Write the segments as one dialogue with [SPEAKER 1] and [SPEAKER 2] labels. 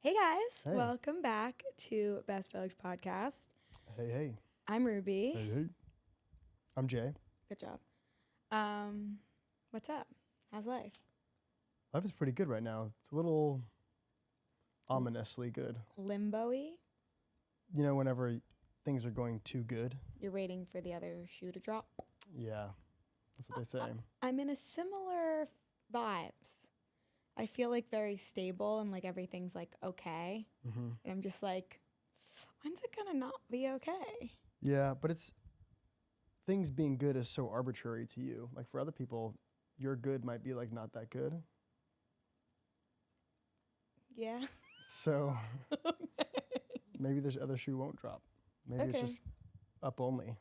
[SPEAKER 1] Hey guys,
[SPEAKER 2] Hey.
[SPEAKER 1] welcome back to Best Village Podcast.
[SPEAKER 2] Hey.
[SPEAKER 1] I'm Ruby.
[SPEAKER 2] Hey. I'm Jay.
[SPEAKER 1] Good job. What's up? How's life?
[SPEAKER 2] Life is pretty good right now. It's a little ominously good.
[SPEAKER 1] Limbo-y?
[SPEAKER 2] You know, whenever things are going too good.
[SPEAKER 1] You're waiting for the other shoe to drop?
[SPEAKER 2] Yeah, that's what they say.
[SPEAKER 1] I'm in a similar vibes. I feel like very stable and like everything's like okay.
[SPEAKER 2] Mm-hmm.
[SPEAKER 1] And I'm just like, when's it gonna not be okay?
[SPEAKER 2] Yeah, but things being good is so arbitrary to you. Like for other people, your good might be like not that good.
[SPEAKER 1] Yeah.
[SPEAKER 2] So maybe this other shoe won't drop. Maybe
[SPEAKER 1] Okay.
[SPEAKER 2] it's just up only.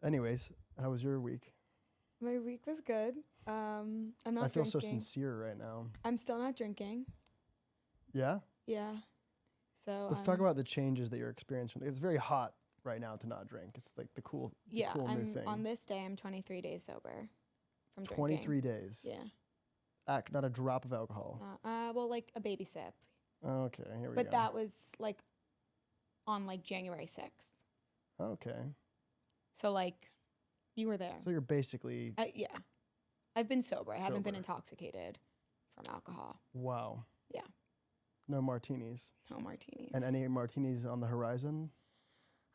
[SPEAKER 2] Anyways, how was your week?
[SPEAKER 1] My week was good. I'm not
[SPEAKER 2] I feel
[SPEAKER 1] drinking.
[SPEAKER 2] so sincere right now.
[SPEAKER 1] I'm still not drinking.
[SPEAKER 2] Yeah?
[SPEAKER 1] Yeah. So
[SPEAKER 2] Let's talk about the changes that you're experiencing. It's very hot right now to not drink. It's like the cool new thing.
[SPEAKER 1] On this day, I'm 23 days sober from drinking.
[SPEAKER 2] 23 days.
[SPEAKER 1] Yeah.
[SPEAKER 2] Not a drop of alcohol.
[SPEAKER 1] Well, like a baby sip.
[SPEAKER 2] Okay, here we go.
[SPEAKER 1] But that was like on like January 6th.
[SPEAKER 2] Okay.
[SPEAKER 1] So like you were there.
[SPEAKER 2] So you're basically...
[SPEAKER 1] Yeah. I've been sober. I haven't been
[SPEAKER 2] Sober.
[SPEAKER 1] intoxicated from alcohol.
[SPEAKER 2] Wow.
[SPEAKER 1] Yeah.
[SPEAKER 2] No martinis.
[SPEAKER 1] No martinis.
[SPEAKER 2] And any martinis on the horizon?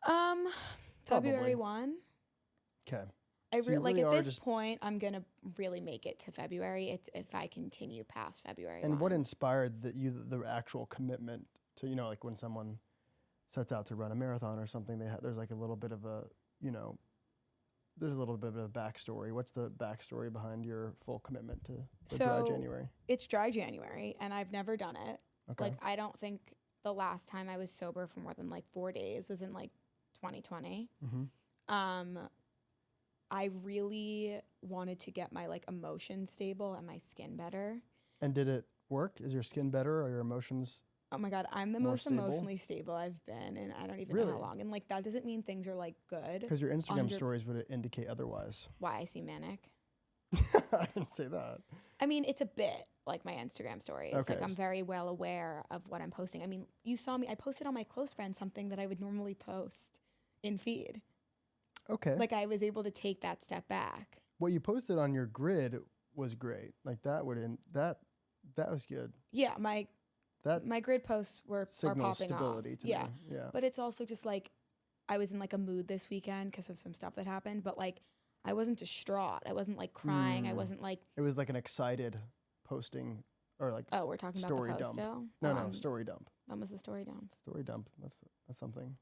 [SPEAKER 1] February
[SPEAKER 2] Probably.
[SPEAKER 1] 1.
[SPEAKER 2] Okay.
[SPEAKER 1] I
[SPEAKER 2] So you
[SPEAKER 1] like
[SPEAKER 2] really
[SPEAKER 1] at
[SPEAKER 2] are
[SPEAKER 1] this
[SPEAKER 2] just-
[SPEAKER 1] point, I'm gonna really make it to February. It's if I continue past February.
[SPEAKER 2] And
[SPEAKER 1] 1.
[SPEAKER 2] what inspired the actual commitment to, like when someone sets out to run a marathon or something, there's like a little bit of a, there's a little bit of a backstory. What's the backstory behind your full commitment to the dry January?
[SPEAKER 1] It's dry January, and I've never done it.
[SPEAKER 2] Okay.
[SPEAKER 1] Like, I don't think the last time I was sober for more than like 4 days was in like 2020.
[SPEAKER 2] Mm-hmm.
[SPEAKER 1] I really wanted to get my like emotions stable and my skin better.
[SPEAKER 2] And did it work? Is your skin better or your emotions?
[SPEAKER 1] Oh my God, I'm the
[SPEAKER 2] More
[SPEAKER 1] most
[SPEAKER 2] stable?
[SPEAKER 1] emotionally stable I've been, and I don't even
[SPEAKER 2] Really?
[SPEAKER 1] know how long. And like, that doesn't mean things are like good.
[SPEAKER 2] Because your Instagram stories would indicate otherwise.
[SPEAKER 1] Why I seem manic.
[SPEAKER 2] I didn't say that.
[SPEAKER 1] I mean, it's a bit like my Instagram stories.
[SPEAKER 2] Okay.
[SPEAKER 1] Like, I'm very well aware of what I'm posting. I mean, you saw me, I posted on my close friends something that I would normally post in feed.
[SPEAKER 2] Okay.
[SPEAKER 1] Like, I was able to take that step back.
[SPEAKER 2] What you posted on your grid was great. Like that was good.
[SPEAKER 1] Yeah, my grid posts are
[SPEAKER 2] Signals
[SPEAKER 1] popping
[SPEAKER 2] stability
[SPEAKER 1] off.
[SPEAKER 2] to
[SPEAKER 1] Yeah.
[SPEAKER 2] me. Yeah.
[SPEAKER 1] But it's also just like, I was in like a mood this weekend because of some stuff that happened, but like, I wasn't distraught. I wasn't like crying. I wasn't like,
[SPEAKER 2] It was like an excited posting or like
[SPEAKER 1] oh, we're talking
[SPEAKER 2] story
[SPEAKER 1] about the post
[SPEAKER 2] dump.
[SPEAKER 1] still?
[SPEAKER 2] No, story dump.
[SPEAKER 1] When was the story dump?
[SPEAKER 2] Story dump. That's something.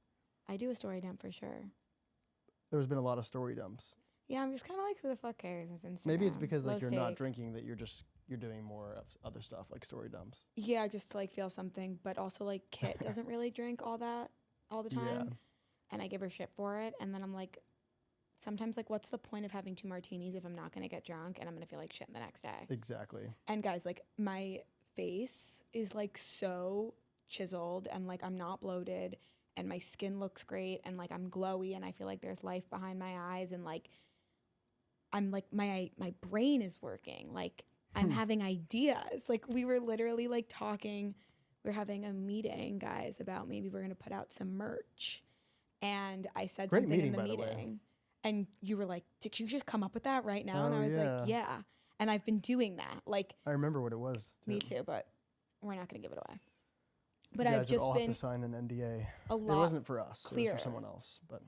[SPEAKER 1] I do a story dump for sure.
[SPEAKER 2] There's been a lot of story dumps.
[SPEAKER 1] Yeah, I'm just kind of like, who the fuck cares? It's Instagram.
[SPEAKER 2] Maybe it's because like
[SPEAKER 1] Low
[SPEAKER 2] you're not
[SPEAKER 1] stake.
[SPEAKER 2] drinking that you're doing more of other stuff like story dumps.
[SPEAKER 1] Yeah, just to like feel something, but also like Kit doesn't really drink all the time,
[SPEAKER 2] Yeah.
[SPEAKER 1] and I give her shit for it, and then I'm like, sometimes like, what's the point of having 2 martinis if I'm not gonna get drunk and I'm gonna feel like shit the next day?
[SPEAKER 2] Exactly.
[SPEAKER 1] And guys, like, my face is like so chiseled, and like I'm not bloated, and my skin looks great, and like I'm glowy, and I feel like there's life behind my eyes, and like I'm like my brain is working, like I'm having ideas. Like, we were literally like talking, we're having a meeting, guys, about maybe we're gonna put out some merch, and I said
[SPEAKER 2] Great
[SPEAKER 1] something in
[SPEAKER 2] meeting,
[SPEAKER 1] the
[SPEAKER 2] by the way.
[SPEAKER 1] meeting, and you were like, did you just come up with that right now? And
[SPEAKER 2] Oh,
[SPEAKER 1] I was
[SPEAKER 2] yeah.
[SPEAKER 1] like, yeah, and I've been doing that, like,
[SPEAKER 2] I remember what it was.
[SPEAKER 1] me too, but we're not gonna give it away.
[SPEAKER 2] You
[SPEAKER 1] But
[SPEAKER 2] guys
[SPEAKER 1] I've
[SPEAKER 2] would
[SPEAKER 1] just
[SPEAKER 2] all
[SPEAKER 1] been
[SPEAKER 2] have to sign an NDA.
[SPEAKER 1] a
[SPEAKER 2] It
[SPEAKER 1] lot.
[SPEAKER 2] wasn't for us. It was
[SPEAKER 1] clearer.
[SPEAKER 2] for someone else. But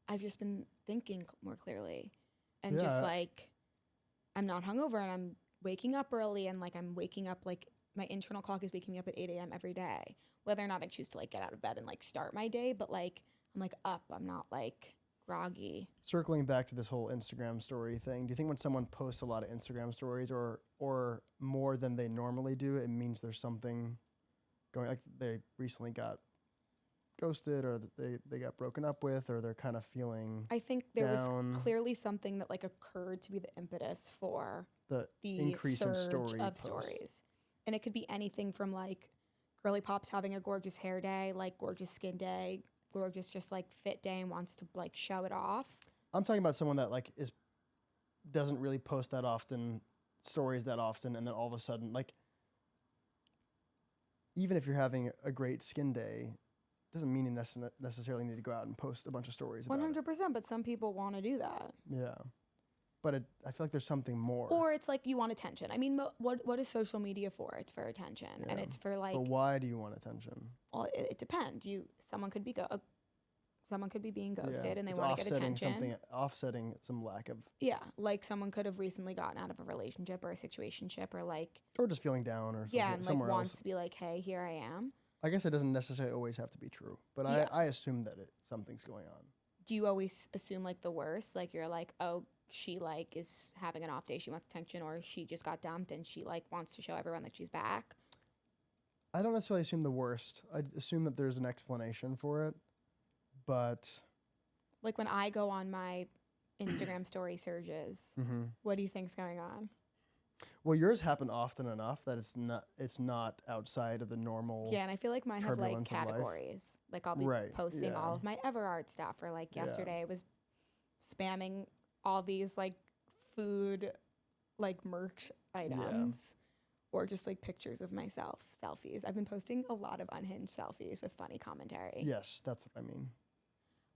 [SPEAKER 1] I've just been thinking more clearly, and
[SPEAKER 2] Yeah.
[SPEAKER 1] just like, I'm not hungover, and I'm waking up early, and like I'm waking up, like my internal clock is waking me up at 8 a.m. every day, whether or not I choose to like get out of bed and like start my day. But like, I'm like up. I'm not like groggy.
[SPEAKER 2] circling back to this whole Instagram story thing, do you think when someone posts a lot of Instagram stories or more than they normally do, it means there's something going, like they recently got ghosted or that they got broken up with, or they're kind of feeling
[SPEAKER 1] I think there
[SPEAKER 2] down.
[SPEAKER 1] was clearly something that like occurred to be the impetus for
[SPEAKER 2] the
[SPEAKER 1] the
[SPEAKER 2] increase in
[SPEAKER 1] surge
[SPEAKER 2] story
[SPEAKER 1] of
[SPEAKER 2] posts.
[SPEAKER 1] stories. And it could be anything from like Girly Pop's having a gorgeous hair day, like gorgeous skin day, gorgeous just like fit day, and wants to like show it off.
[SPEAKER 2] I'm talking about someone that like doesn't really post that often, stories that often, and then all of a sudden like even if you're having a great skin day, doesn't mean you necessarily need to go out and post a bunch of stories about it.
[SPEAKER 1] 100%, but some people want to do that.
[SPEAKER 2] Yeah. But I feel like there's something more.
[SPEAKER 1] Or it's like you want attention. I mean, what is social media for? It's for attention, and
[SPEAKER 2] Yeah.
[SPEAKER 1] it's for like.
[SPEAKER 2] But why do you want attention?
[SPEAKER 1] Well, it depends. Someone could be being ghosted, and they
[SPEAKER 2] It's
[SPEAKER 1] want to get attention.
[SPEAKER 2] Offsetting some lack of,
[SPEAKER 1] Yeah, like someone could have recently gotten out of a relationship or a situationship, or like
[SPEAKER 2] or just feeling down or something.
[SPEAKER 1] yeah, and like
[SPEAKER 2] somewhere
[SPEAKER 1] wants
[SPEAKER 2] else.
[SPEAKER 1] to be like, hey, here I am.
[SPEAKER 2] I guess it doesn't necessarily always have to be true, but
[SPEAKER 1] Yeah.
[SPEAKER 2] I assume that something's going on.
[SPEAKER 1] Do you always assume like the worst? Like you're like, oh, she like is having an off day, she wants attention, or she just got dumped and she like wants to show everyone that she's back?
[SPEAKER 2] I don't necessarily assume the worst. I assume that there's an explanation for it, but
[SPEAKER 1] Like when I go on my Instagram story surges, what do you think's going on?
[SPEAKER 2] well, yours happen often enough that it's not outside of the normal.
[SPEAKER 1] Yeah, and I feel like mine have like
[SPEAKER 2] turbulence of life.
[SPEAKER 1] categories. Like I'll be
[SPEAKER 2] Right,
[SPEAKER 1] posting
[SPEAKER 2] yeah.
[SPEAKER 1] all of my EverArt stuff, or like
[SPEAKER 2] Yeah.
[SPEAKER 1] yesterday I was spamming all these like food like merch items. Or just like pictures of myself, selfies. I've been posting a lot of unhinged selfies with funny commentary.
[SPEAKER 2] Yes, that's what I mean.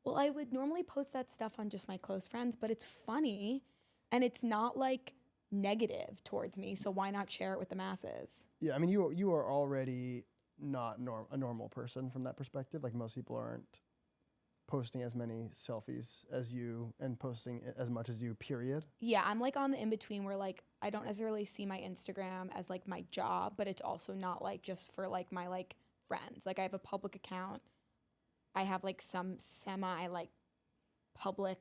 [SPEAKER 1] Well, I would normally post that stuff on just my close friends, but it's funny and it's not like negative towards me, so why not share it with the masses?
[SPEAKER 2] Yeah, I mean you are already not a normal person from that perspective. Like most people aren't posting as many selfies as you and posting as much as you, period.
[SPEAKER 1] Yeah, I'm like on the in-between where like I don't necessarily see my Instagram as like my job, but it's also not like just for like my like friends. Like I have a public account. I have like some semi like public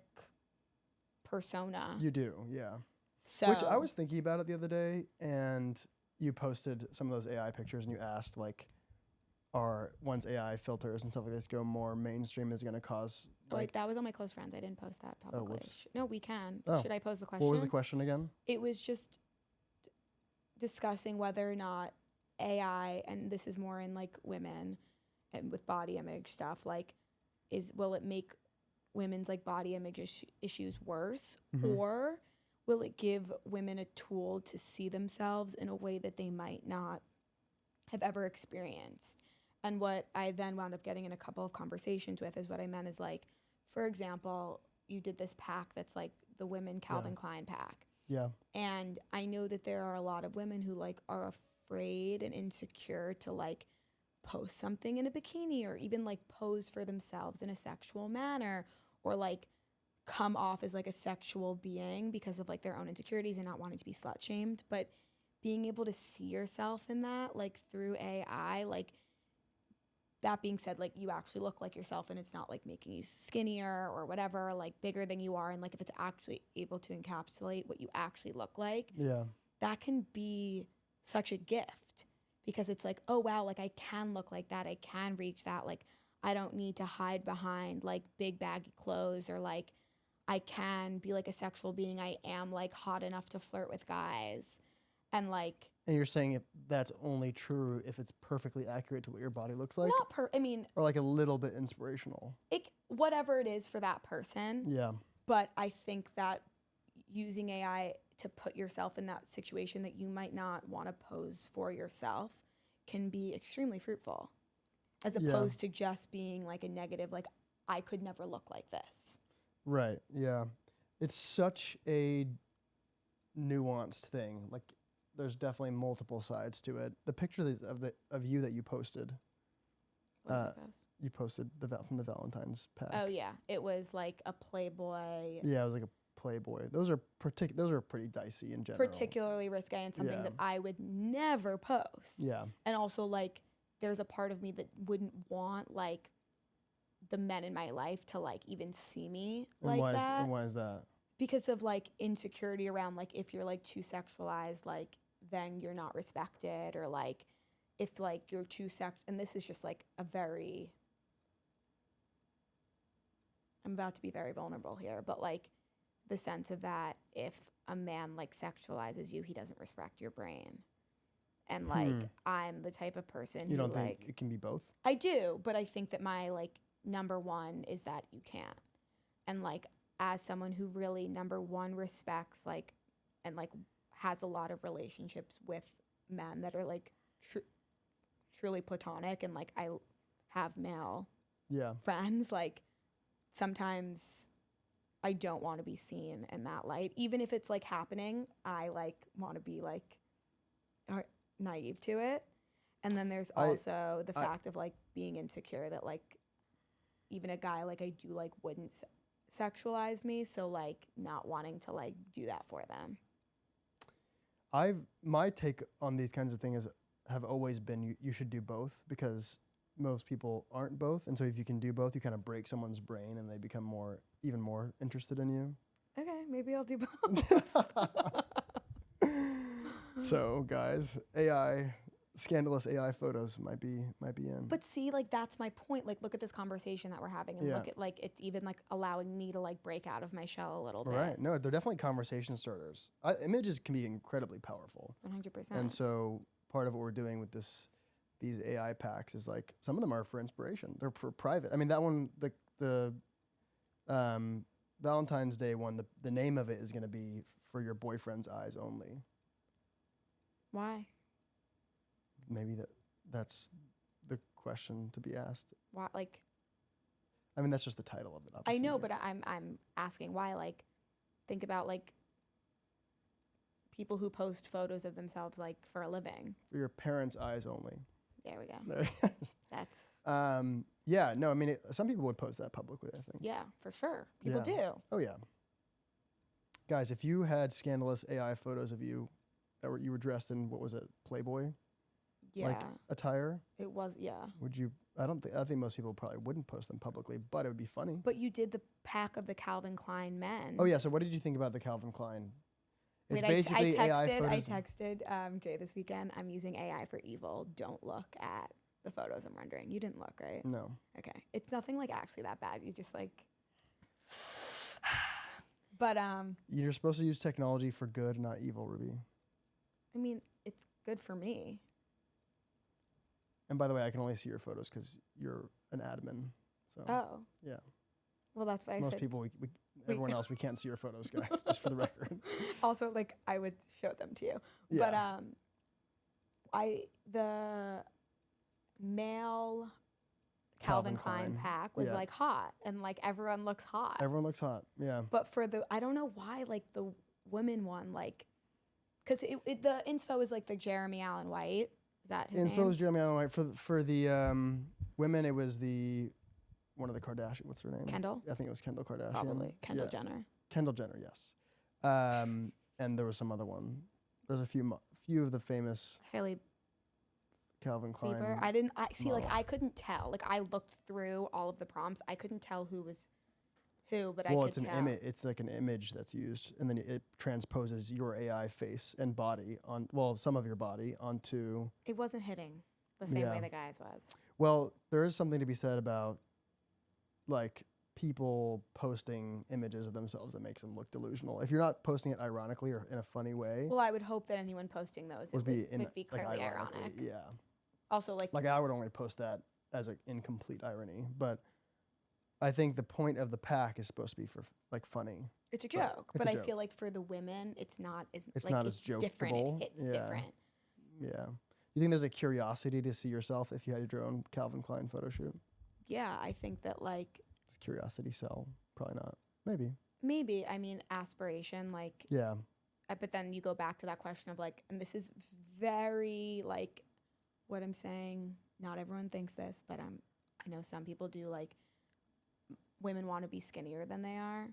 [SPEAKER 1] persona.
[SPEAKER 2] You do, yeah.
[SPEAKER 1] So
[SPEAKER 2] Which I was thinking about it the other day, and you posted some of those AI pictures and you asked like, once AI filters and stuff like this go more mainstream, is going to cause
[SPEAKER 1] Oh,
[SPEAKER 2] like,
[SPEAKER 1] wait, that was on my close friends. I didn't post that publicly.
[SPEAKER 2] whoops.
[SPEAKER 1] No, we can.
[SPEAKER 2] Oh.
[SPEAKER 1] Should I pose the question?
[SPEAKER 2] what was the question again?
[SPEAKER 1] It was just discussing whether or not AI, and this is more in like women and with body image stuff, like will it make women's like body image issues worse, or will it give women a tool to see themselves in a way that they might not have ever experienced? And what I then wound up getting in a couple of conversations with is what I meant is like, for example, you did this pack that's like the women Calvin Klein pack.
[SPEAKER 2] Yeah.
[SPEAKER 1] And I know that there are a lot of women who like are afraid and insecure to like post something in a bikini, or even like pose for themselves in a sexual manner, or like come off as like a sexual being because of like their own insecurities and not wanting to be slut shamed. But being able to see yourself in that, like through AI, like that being said, like you actually look like yourself and it's not like making you skinnier or whatever, like bigger than you are. And like if it's actually able to encapsulate what you actually look like,
[SPEAKER 2] Yeah.
[SPEAKER 1] that can be such a gift, because it's like, oh wow, like I can look like that. I can reach that. Like I don't need to hide behind like big baggy clothes, or like I can be like a sexual being. I am like hot enough to flirt with guys. And like,
[SPEAKER 2] And you're saying if that's only true if it's perfectly accurate to what your body looks like,
[SPEAKER 1] I mean,
[SPEAKER 2] or like a little bit inspirational.
[SPEAKER 1] whatever it is for that person.
[SPEAKER 2] Yeah.
[SPEAKER 1] But I think that using AI to put yourself in that situation that you might not want to pose for yourself can be extremely fruitful, as opposed to just being like a negative, like I could never look like this.
[SPEAKER 2] Right. Yeah. It's such a nuanced thing. Like there's definitely multiple sides to it. The picture of you that you posted, you posted from the Valentine's pack.
[SPEAKER 1] Oh yeah, it was like a Playboy.
[SPEAKER 2] Yeah, it was like a Playboy. Those are pretty dicey in general.
[SPEAKER 1] Particularly risque, and something
[SPEAKER 2] Yeah.
[SPEAKER 1] that I would never post.
[SPEAKER 2] Yeah.
[SPEAKER 1] And also like there's a part of me that wouldn't want like the men in my life to like even see me like that.
[SPEAKER 2] And why is that?
[SPEAKER 1] Because of like insecurity around like if you're like too sexualized, like then you're not respected, or like if like you're too and this is just like I'm about to be very vulnerable here, but like the sense of that if a man like sexualizes you, he doesn't respect your brain. And like I'm the type of person
[SPEAKER 2] You
[SPEAKER 1] who
[SPEAKER 2] don't think
[SPEAKER 1] like
[SPEAKER 2] it can be both?
[SPEAKER 1] I do, but I think that my like number one is that you can't. And like as someone who really number one respects like and like has a lot of relationships with men that are like truly platonic and like I have male
[SPEAKER 2] Yeah.
[SPEAKER 1] friends, like sometimes I don't want to be seen in that light. Even if it's like happening, I like want to be like naive to it. And then there's also the fact of like being insecure that like even a guy like I do like wouldn't sexualize me, so like not wanting to like do that for them.
[SPEAKER 2] My take on these kinds of things have always been you should do both, because most people aren't both, and so if you can do both, you kind of break someone's brain and they become even more interested in you.
[SPEAKER 1] Okay, maybe I'll do both.
[SPEAKER 2] So guys, scandalous AI photos might be in.
[SPEAKER 1] But see, like that's my point. Like look at this conversation that we're having, and look at like it's even like allowing me to like break out of my shell a little bit.
[SPEAKER 2] Right. No, they're definitely conversation starters. Images can be incredibly powerful.
[SPEAKER 1] 100%.
[SPEAKER 2] And so part of what we're doing with these AI packs is like some of them are for inspiration. They're for private. I mean, that one, the Valentine's Day one, the name of it is going to be for your boyfriend's eyes only.
[SPEAKER 1] Why?
[SPEAKER 2] Maybe that's the question to be asked.
[SPEAKER 1] Why? Like,
[SPEAKER 2] I mean, that's just the title of it. Obviously.
[SPEAKER 1] I know, but I'm asking why. Like, think about like people who post photos of themselves like for a living.
[SPEAKER 2] For your parents' eyes only.
[SPEAKER 1] There we go.
[SPEAKER 2] There.
[SPEAKER 1] That's.
[SPEAKER 2] Yeah. No. I mean, some people would post that publicly, I think.
[SPEAKER 1] Yeah, for sure. People do.
[SPEAKER 2] Oh yeah. Guys, if you had scandalous AI photos of you that you were dressed in, what was it, Playboy?
[SPEAKER 1] Yeah.
[SPEAKER 2] Like attire?
[SPEAKER 1] It was, yeah.
[SPEAKER 2] Would you? I think most people probably wouldn't post them publicly, but it would be funny.
[SPEAKER 1] But you did the pack of the Calvin Klein men.
[SPEAKER 2] Oh yeah. So what did you think about the Calvin Klein? It's
[SPEAKER 1] Wait,
[SPEAKER 2] basically AI photos.
[SPEAKER 1] I texted Jay this weekend. I'm using AI for evil. Don't look at the photos I'm rendering. You didn't look, right?
[SPEAKER 2] No.
[SPEAKER 1] Okay. It's nothing like actually that bad. You just like. But
[SPEAKER 2] You're supposed to use technology for good, not evil, Ruby.
[SPEAKER 1] I mean, it's good for me.
[SPEAKER 2] And by the way, I can only see your photos because you're an admin. So.
[SPEAKER 1] Oh.
[SPEAKER 2] Yeah.
[SPEAKER 1] Well, that's why I
[SPEAKER 2] Most
[SPEAKER 1] said.
[SPEAKER 2] people, everyone else, we can't see your photos, guys. Just for the record.
[SPEAKER 1] Also, like I would show them to you,
[SPEAKER 2] Yeah.
[SPEAKER 1] but the male Calvin Klein pack was like hot, and like everyone looks hot.
[SPEAKER 2] Everyone looks hot. Yeah.
[SPEAKER 1] But for I don't know why like the women one, like, because the inspo is like the Jeremy Allen White. Is that his name?
[SPEAKER 2] Inspo was Jeremy Allen White. For the women, it was one of the Kardashian. What's her name?
[SPEAKER 1] Kendall.
[SPEAKER 2] I think it was Kendall Kardashian.
[SPEAKER 1] Probably Kendall Jenner.
[SPEAKER 2] Kendall Jenner, yes. And there was some other one. There's a few of the famous
[SPEAKER 1] Hailey
[SPEAKER 2] Calvin Klein.
[SPEAKER 1] Bieber. I see. Like I couldn't tell. Like I looked through all of the prompts. I couldn't tell who was who, but I could tell.
[SPEAKER 2] Well, it's like an image that's used, and then it transposes your AI face and body some of your body onto.
[SPEAKER 1] It wasn't hitting the same way the guys was.
[SPEAKER 2] Well, there is something to be said about like people posting images of themselves that makes them look delusional. If you're not posting it ironically or in a funny way.
[SPEAKER 1] Well, I would hope that anyone posting those would be clearly ironic.
[SPEAKER 2] Yeah.
[SPEAKER 1] Also, like
[SPEAKER 2] I would only post that as an incomplete irony, but I think the point of the pack is supposed to be for like funny.
[SPEAKER 1] It's a joke, but I feel like for the women, it's not as
[SPEAKER 2] it's
[SPEAKER 1] like,
[SPEAKER 2] not
[SPEAKER 1] it's
[SPEAKER 2] as jokeable.
[SPEAKER 1] Different. It's different.
[SPEAKER 2] Yeah. You think there's a curiosity to see yourself if you had your own Calvin Klein photo shoot?
[SPEAKER 1] Yeah, I think that like.
[SPEAKER 2] Does curiosity sell? Probably not. Maybe.
[SPEAKER 1] I mean, aspiration, like.
[SPEAKER 2] Yeah.
[SPEAKER 1] But then you go back to that question of like, and this is very like, what I'm saying. Not everyone thinks this, but I know some people do. Like, women want to be skinnier than they are,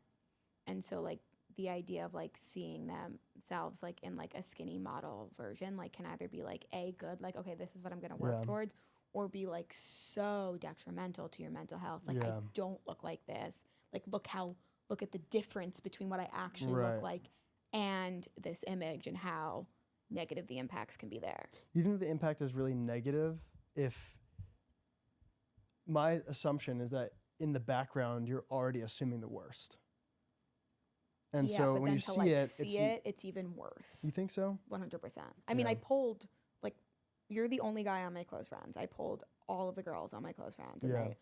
[SPEAKER 1] and so like the idea of like seeing themselves like in like a skinny model version like can either be like good, like okay, this is what I'm gonna work towards, or be like so detrimental to your mental health. Like I don't look like this. Like look at the difference between what I actually look like and this image, and how negative the impacts can be there.
[SPEAKER 2] You think the impact is really negative if my assumption is that in the background you're already assuming the worst. And so when you see it,
[SPEAKER 1] it's even worse.
[SPEAKER 2] You think so?
[SPEAKER 1] 100%. I mean, I polled, like, you're the only guy on my close friends. I polled all of the girls on my close friends, and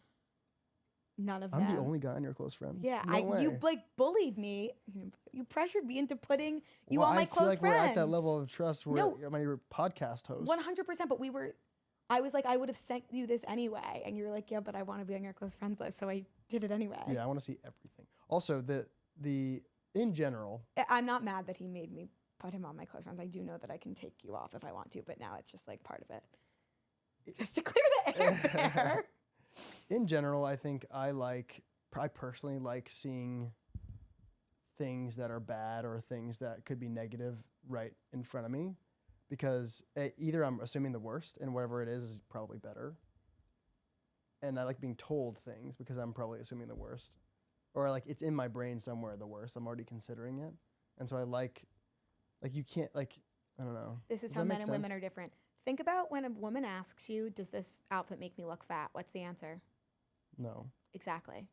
[SPEAKER 1] none of them.
[SPEAKER 2] I'm the only guy on your close friends.
[SPEAKER 1] Yeah,
[SPEAKER 2] no way.
[SPEAKER 1] You like bullied me. You pressured me into putting you on my close
[SPEAKER 2] I feel like
[SPEAKER 1] friends.
[SPEAKER 2] we're at that level of trust where I'm your podcast host.
[SPEAKER 1] 100%. But we were I was like, I would have sent you this anyway. And you were like, yeah, but I want to be on your close friends list. So I did it anyway.
[SPEAKER 2] Yeah, I want to see everything. Also, the in general,
[SPEAKER 1] I'm not mad that he made me put him on my close friends. I do know that I can take you off if I want to, but now it's just like part of it. Just to clear the air there.
[SPEAKER 2] in general, I think I personally like seeing things that are bad or things that could be negative right in front of me, because either I'm assuming the worst and whatever it is probably better, and I like being told things because I'm probably assuming the worst, or like it's in my brain somewhere the worst. I'm already considering it, and so I like you can't I don't know.
[SPEAKER 1] This is
[SPEAKER 2] Does
[SPEAKER 1] how
[SPEAKER 2] that
[SPEAKER 1] men
[SPEAKER 2] make
[SPEAKER 1] and women
[SPEAKER 2] sense?
[SPEAKER 1] are different. Think about when a woman asks you, does this outfit make me look fat? What's the answer?
[SPEAKER 2] No.
[SPEAKER 1] Exactly.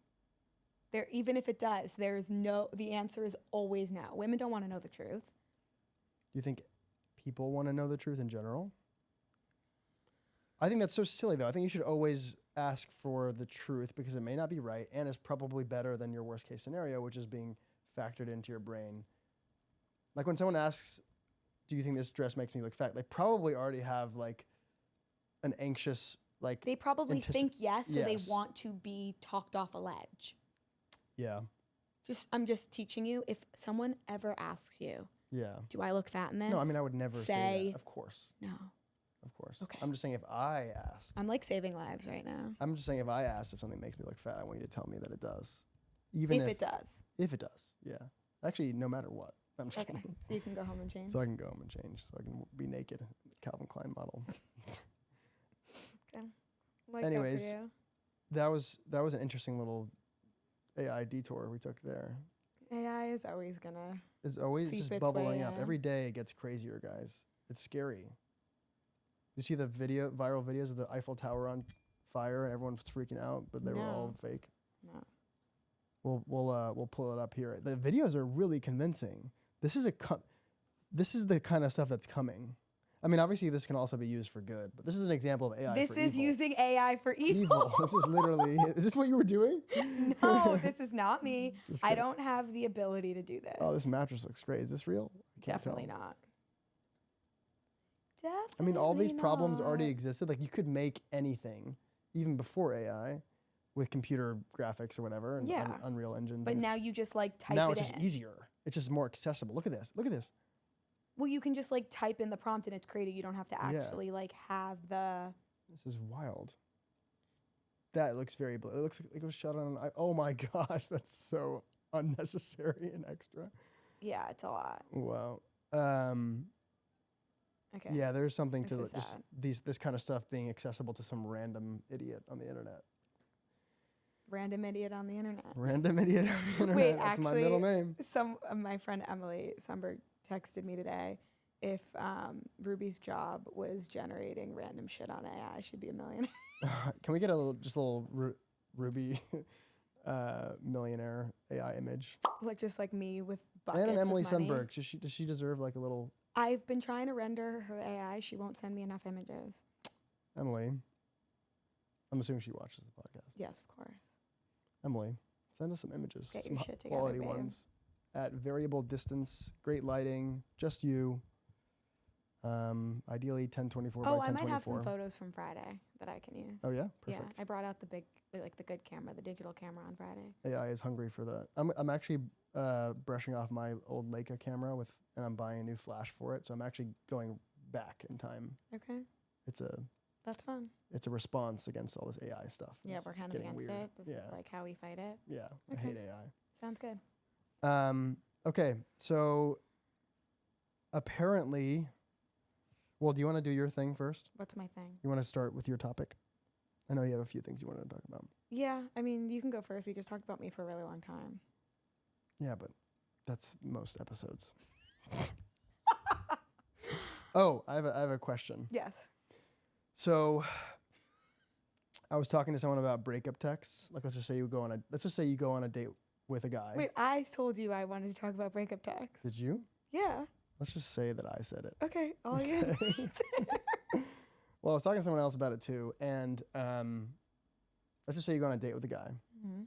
[SPEAKER 1] Even if it does, the answer is always no. Women don't want to know the truth.
[SPEAKER 2] Do you think people want to know the truth in general? I think that's so silly, though. I think you should always ask for the truth because it may not be right and is probably better than your worst case scenario, which is being factored into your brain. Like when someone asks, do you think this dress makes me look fat? They probably already have like an anxious, like.
[SPEAKER 1] They probably think yes, so
[SPEAKER 2] yes.
[SPEAKER 1] they want to be talked off a ledge.
[SPEAKER 2] Yeah.
[SPEAKER 1] I'm just teaching you. If someone ever asks you,
[SPEAKER 2] Yeah.
[SPEAKER 1] do I look fat in this?
[SPEAKER 2] No, I mean, I would never say that. Of course.
[SPEAKER 1] No.
[SPEAKER 2] Of course.
[SPEAKER 1] Okay.
[SPEAKER 2] I'm just saying if I asked.
[SPEAKER 1] I'm like saving lives right now.
[SPEAKER 2] I'm just saying if I asked if something makes me look fat, I want you to tell me that it does.
[SPEAKER 1] If it does.
[SPEAKER 2] If it does, yeah. Actually, no matter what. I'm just
[SPEAKER 1] Okay.
[SPEAKER 2] kidding.
[SPEAKER 1] So you can go home and change.
[SPEAKER 2] So I can go home and change. So I can be naked. Calvin Klein model.
[SPEAKER 1] Okay. Like
[SPEAKER 2] Anyways,
[SPEAKER 1] that for you.
[SPEAKER 2] that was an interesting little AI detour we took there.
[SPEAKER 1] AI is always gonna.
[SPEAKER 2] It's always
[SPEAKER 1] seep
[SPEAKER 2] just
[SPEAKER 1] its
[SPEAKER 2] bubbling
[SPEAKER 1] way
[SPEAKER 2] up.
[SPEAKER 1] in.
[SPEAKER 2] Every day it gets crazier, guys. It's scary. You see the viral videos of the Eiffel Tower on fire and everyone's freaking out, but they were all fake.
[SPEAKER 1] No.
[SPEAKER 2] We'll pull it up here. The videos are really convincing. This is the kind of stuff that's coming. I mean, obviously this can also be used for good, but this is an example of AI
[SPEAKER 1] This
[SPEAKER 2] for
[SPEAKER 1] is
[SPEAKER 2] evil.
[SPEAKER 1] using AI for evil.
[SPEAKER 2] This is literally. Is this what you were doing?
[SPEAKER 1] No, this is not me.
[SPEAKER 2] Just
[SPEAKER 1] I
[SPEAKER 2] kidding.
[SPEAKER 1] don't have the ability to do this.
[SPEAKER 2] Oh, this mattress looks great. Is this real? I can't
[SPEAKER 1] Definitely
[SPEAKER 2] tell.
[SPEAKER 1] not. Definitely
[SPEAKER 2] I mean, all these problems already
[SPEAKER 1] not.
[SPEAKER 2] existed. Like you could make anything, even before AI, with computer graphics or whatever, and
[SPEAKER 1] Yeah.
[SPEAKER 2] Unreal Engine.
[SPEAKER 1] But
[SPEAKER 2] things.
[SPEAKER 1] now you just like type
[SPEAKER 2] Now
[SPEAKER 1] it
[SPEAKER 2] it's
[SPEAKER 1] in.
[SPEAKER 2] just easier. It's just more accessible. Look at this. Look at this.
[SPEAKER 1] Well, you can just like type in the prompt and it's created. You don't have to
[SPEAKER 2] Yeah.
[SPEAKER 1] actually like have the.
[SPEAKER 2] This is wild. That looks very. It looks like it was shot on. Oh my gosh, that's so unnecessary and extra.
[SPEAKER 1] Yeah, it's a lot.
[SPEAKER 2] Wow.
[SPEAKER 1] Okay.
[SPEAKER 2] Yeah, there's something
[SPEAKER 1] This
[SPEAKER 2] to
[SPEAKER 1] is
[SPEAKER 2] just
[SPEAKER 1] sad.
[SPEAKER 2] this kind of stuff being accessible to some random idiot on the internet.
[SPEAKER 1] Random idiot on the internet.
[SPEAKER 2] Random idiot on the internet.
[SPEAKER 1] Wait,
[SPEAKER 2] That's my
[SPEAKER 1] actually,
[SPEAKER 2] middle name.
[SPEAKER 1] My friend Emily Sundberg texted me today. If Ruby's job was generating random shit on AI, she'd be a millionaire.
[SPEAKER 2] Can we get a little Ruby millionaire AI image?
[SPEAKER 1] Like just like me with buckets
[SPEAKER 2] And an Emily
[SPEAKER 1] of money.
[SPEAKER 2] Sundberg. Does she deserve like a little
[SPEAKER 1] I've been trying to render her AI. She won't send me enough images.
[SPEAKER 2] Emily? I'm assuming she watches the podcast.
[SPEAKER 1] Yes, of course.
[SPEAKER 2] Emily, send us some images.
[SPEAKER 1] Get
[SPEAKER 2] some
[SPEAKER 1] your
[SPEAKER 2] high
[SPEAKER 1] shit together,
[SPEAKER 2] quality
[SPEAKER 1] babe.
[SPEAKER 2] ones. At variable distance, great lighting, just you. Ideally 1024 by
[SPEAKER 1] Oh, I
[SPEAKER 2] 1024.
[SPEAKER 1] might have some photos from Friday that I can use.
[SPEAKER 2] Oh yeah, perfect.
[SPEAKER 1] Yeah, I brought out the good camera, the digital camera on Friday.
[SPEAKER 2] AI is hungry for that. I'm actually brushing off my old Leica camera and I'm buying a new flash for it. So I'm actually going back in time.
[SPEAKER 1] Okay, that's fun.
[SPEAKER 2] It's a response against all this AI stuff.
[SPEAKER 1] Yeah,
[SPEAKER 2] It's
[SPEAKER 1] we're
[SPEAKER 2] just
[SPEAKER 1] kind of
[SPEAKER 2] getting
[SPEAKER 1] against
[SPEAKER 2] weird.
[SPEAKER 1] it. This is like how we fight it.
[SPEAKER 2] Yeah,
[SPEAKER 1] Okay.
[SPEAKER 2] I hate AI.
[SPEAKER 1] Sounds good.
[SPEAKER 2] Okay, so apparently, well, do you want to do your thing first?
[SPEAKER 1] What's my thing?
[SPEAKER 2] You want to start with your topic? I know you have a few things you wanted to talk about.
[SPEAKER 1] Yeah, I mean, you can go first. We just talked about me for a really long time.
[SPEAKER 2] Yeah, but that's most episodes. Oh, I have a question.
[SPEAKER 1] Yes.
[SPEAKER 2] So I was talking to someone about breakup texts. Like let's just say you go on a date with a guy.
[SPEAKER 1] Wait, I told you I wanted to talk about breakup texts.
[SPEAKER 2] Did you?
[SPEAKER 1] Yeah.
[SPEAKER 2] Let's just say that I said it.
[SPEAKER 1] Okay. All you.
[SPEAKER 2] Well, I was talking to someone else about it too, and let's just say you go on a date with a guy.
[SPEAKER 1] Mm-hmm.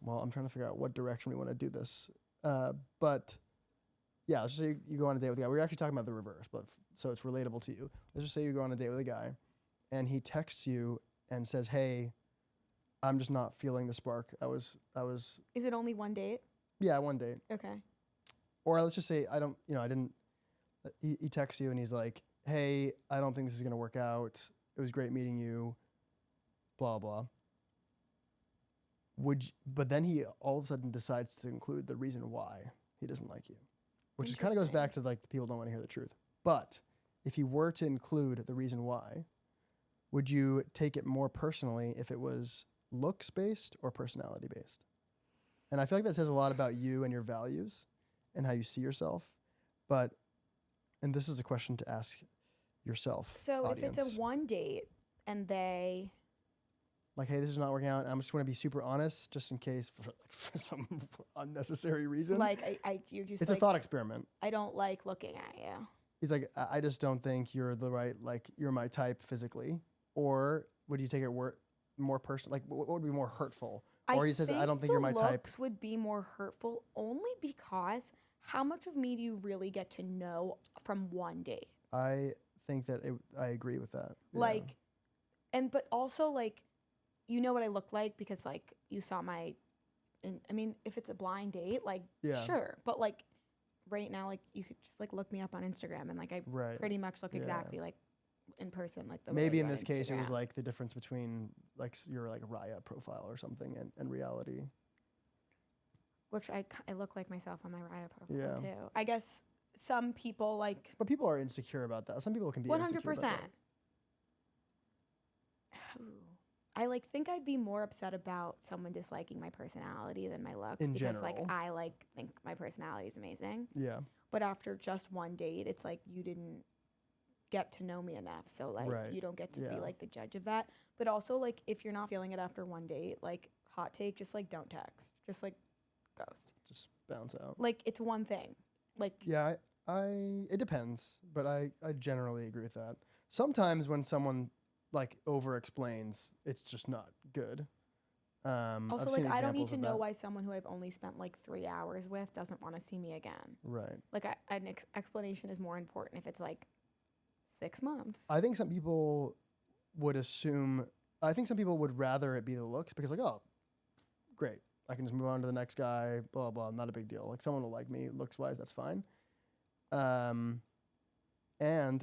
[SPEAKER 2] Well, I'm trying to figure out what direction we want to do this. But yeah, let's just say you go on a date with a guy. We were actually talking about the reverse, but so it's relatable to you. Let's just say you go on a date with a guy, and he texts you and says, "Hey, I'm just not feeling the spark. I was
[SPEAKER 1] Is it only one date?
[SPEAKER 2] yeah, one date."
[SPEAKER 1] Okay.
[SPEAKER 2] Or let's just say I didn't. He texts you and he's like, "Hey, I don't think this is gonna work out. It was great meeting you. Blah blah." But then he all of a sudden decides to include the reason why he doesn't like you, which kind of goes back to like the people don't want to hear the truth. But if he were to include the reason why, would you take it more personally if it was looks based or personality based? And I feel like that says a lot about you and your values and how you see yourself. And this is a question to ask yourself.
[SPEAKER 1] So
[SPEAKER 2] audience.
[SPEAKER 1] if it's a one date and they
[SPEAKER 2] like, hey, this is not working out. I'm just going to be super honest, just in case for some unnecessary reason.
[SPEAKER 1] like you're just
[SPEAKER 2] it's
[SPEAKER 1] like,
[SPEAKER 2] a thought experiment.
[SPEAKER 1] I don't like looking at you.
[SPEAKER 2] He's like, I just don't think you're the right, like, you're my type physically. Or would you take it more personal? Like, what would be more hurtful? Or he says, I don't think you're my type.
[SPEAKER 1] Looks would be more hurtful only because how much of me do you really get to know from one date?
[SPEAKER 2] I think that I agree with that. Yeah.
[SPEAKER 1] Like, but also like, you know what I look like because like you saw I mean, if it's a blind date, like, sure. But like right now, like you could just like look me up on Instagram and like I pretty much look exactly like in person. Like the
[SPEAKER 2] maybe
[SPEAKER 1] way
[SPEAKER 2] in this case,
[SPEAKER 1] Instagram.
[SPEAKER 2] it was like the difference between like your like Raya profile or something and reality.
[SPEAKER 1] Which I look like myself on my Raya profile too. I guess some people like.
[SPEAKER 2] But people are insecure about that. Some people can be 100%.
[SPEAKER 1] I like think I'd be more upset about someone disliking my personality than my looks
[SPEAKER 2] in
[SPEAKER 1] because
[SPEAKER 2] general.
[SPEAKER 1] like I like think my personality is amazing.
[SPEAKER 2] Yeah.
[SPEAKER 1] But after just one date, it's like you didn't get to know me enough. So like you don't get to be like the judge of that. But also like if you're not feeling it after one date, like hot take, just like don't text. Just like ghost.
[SPEAKER 2] Just bounce out.
[SPEAKER 1] Like it's one thing. Like
[SPEAKER 2] yeah, I it depends, but I generally agree with that. Sometimes when someone like over explains, it's just not good.
[SPEAKER 1] Also, like I don't need to know why someone who I've only spent like 3 hours with doesn't want to see me again.
[SPEAKER 2] Right.
[SPEAKER 1] Like an explanation is more important if it's like 6 months.
[SPEAKER 2] I think some people would assume. I think some people would rather it be the looks because like, oh, great, I can just move on to the next guy. Blah blah, not a big deal. Like someone will like me looks wise, that's fine. And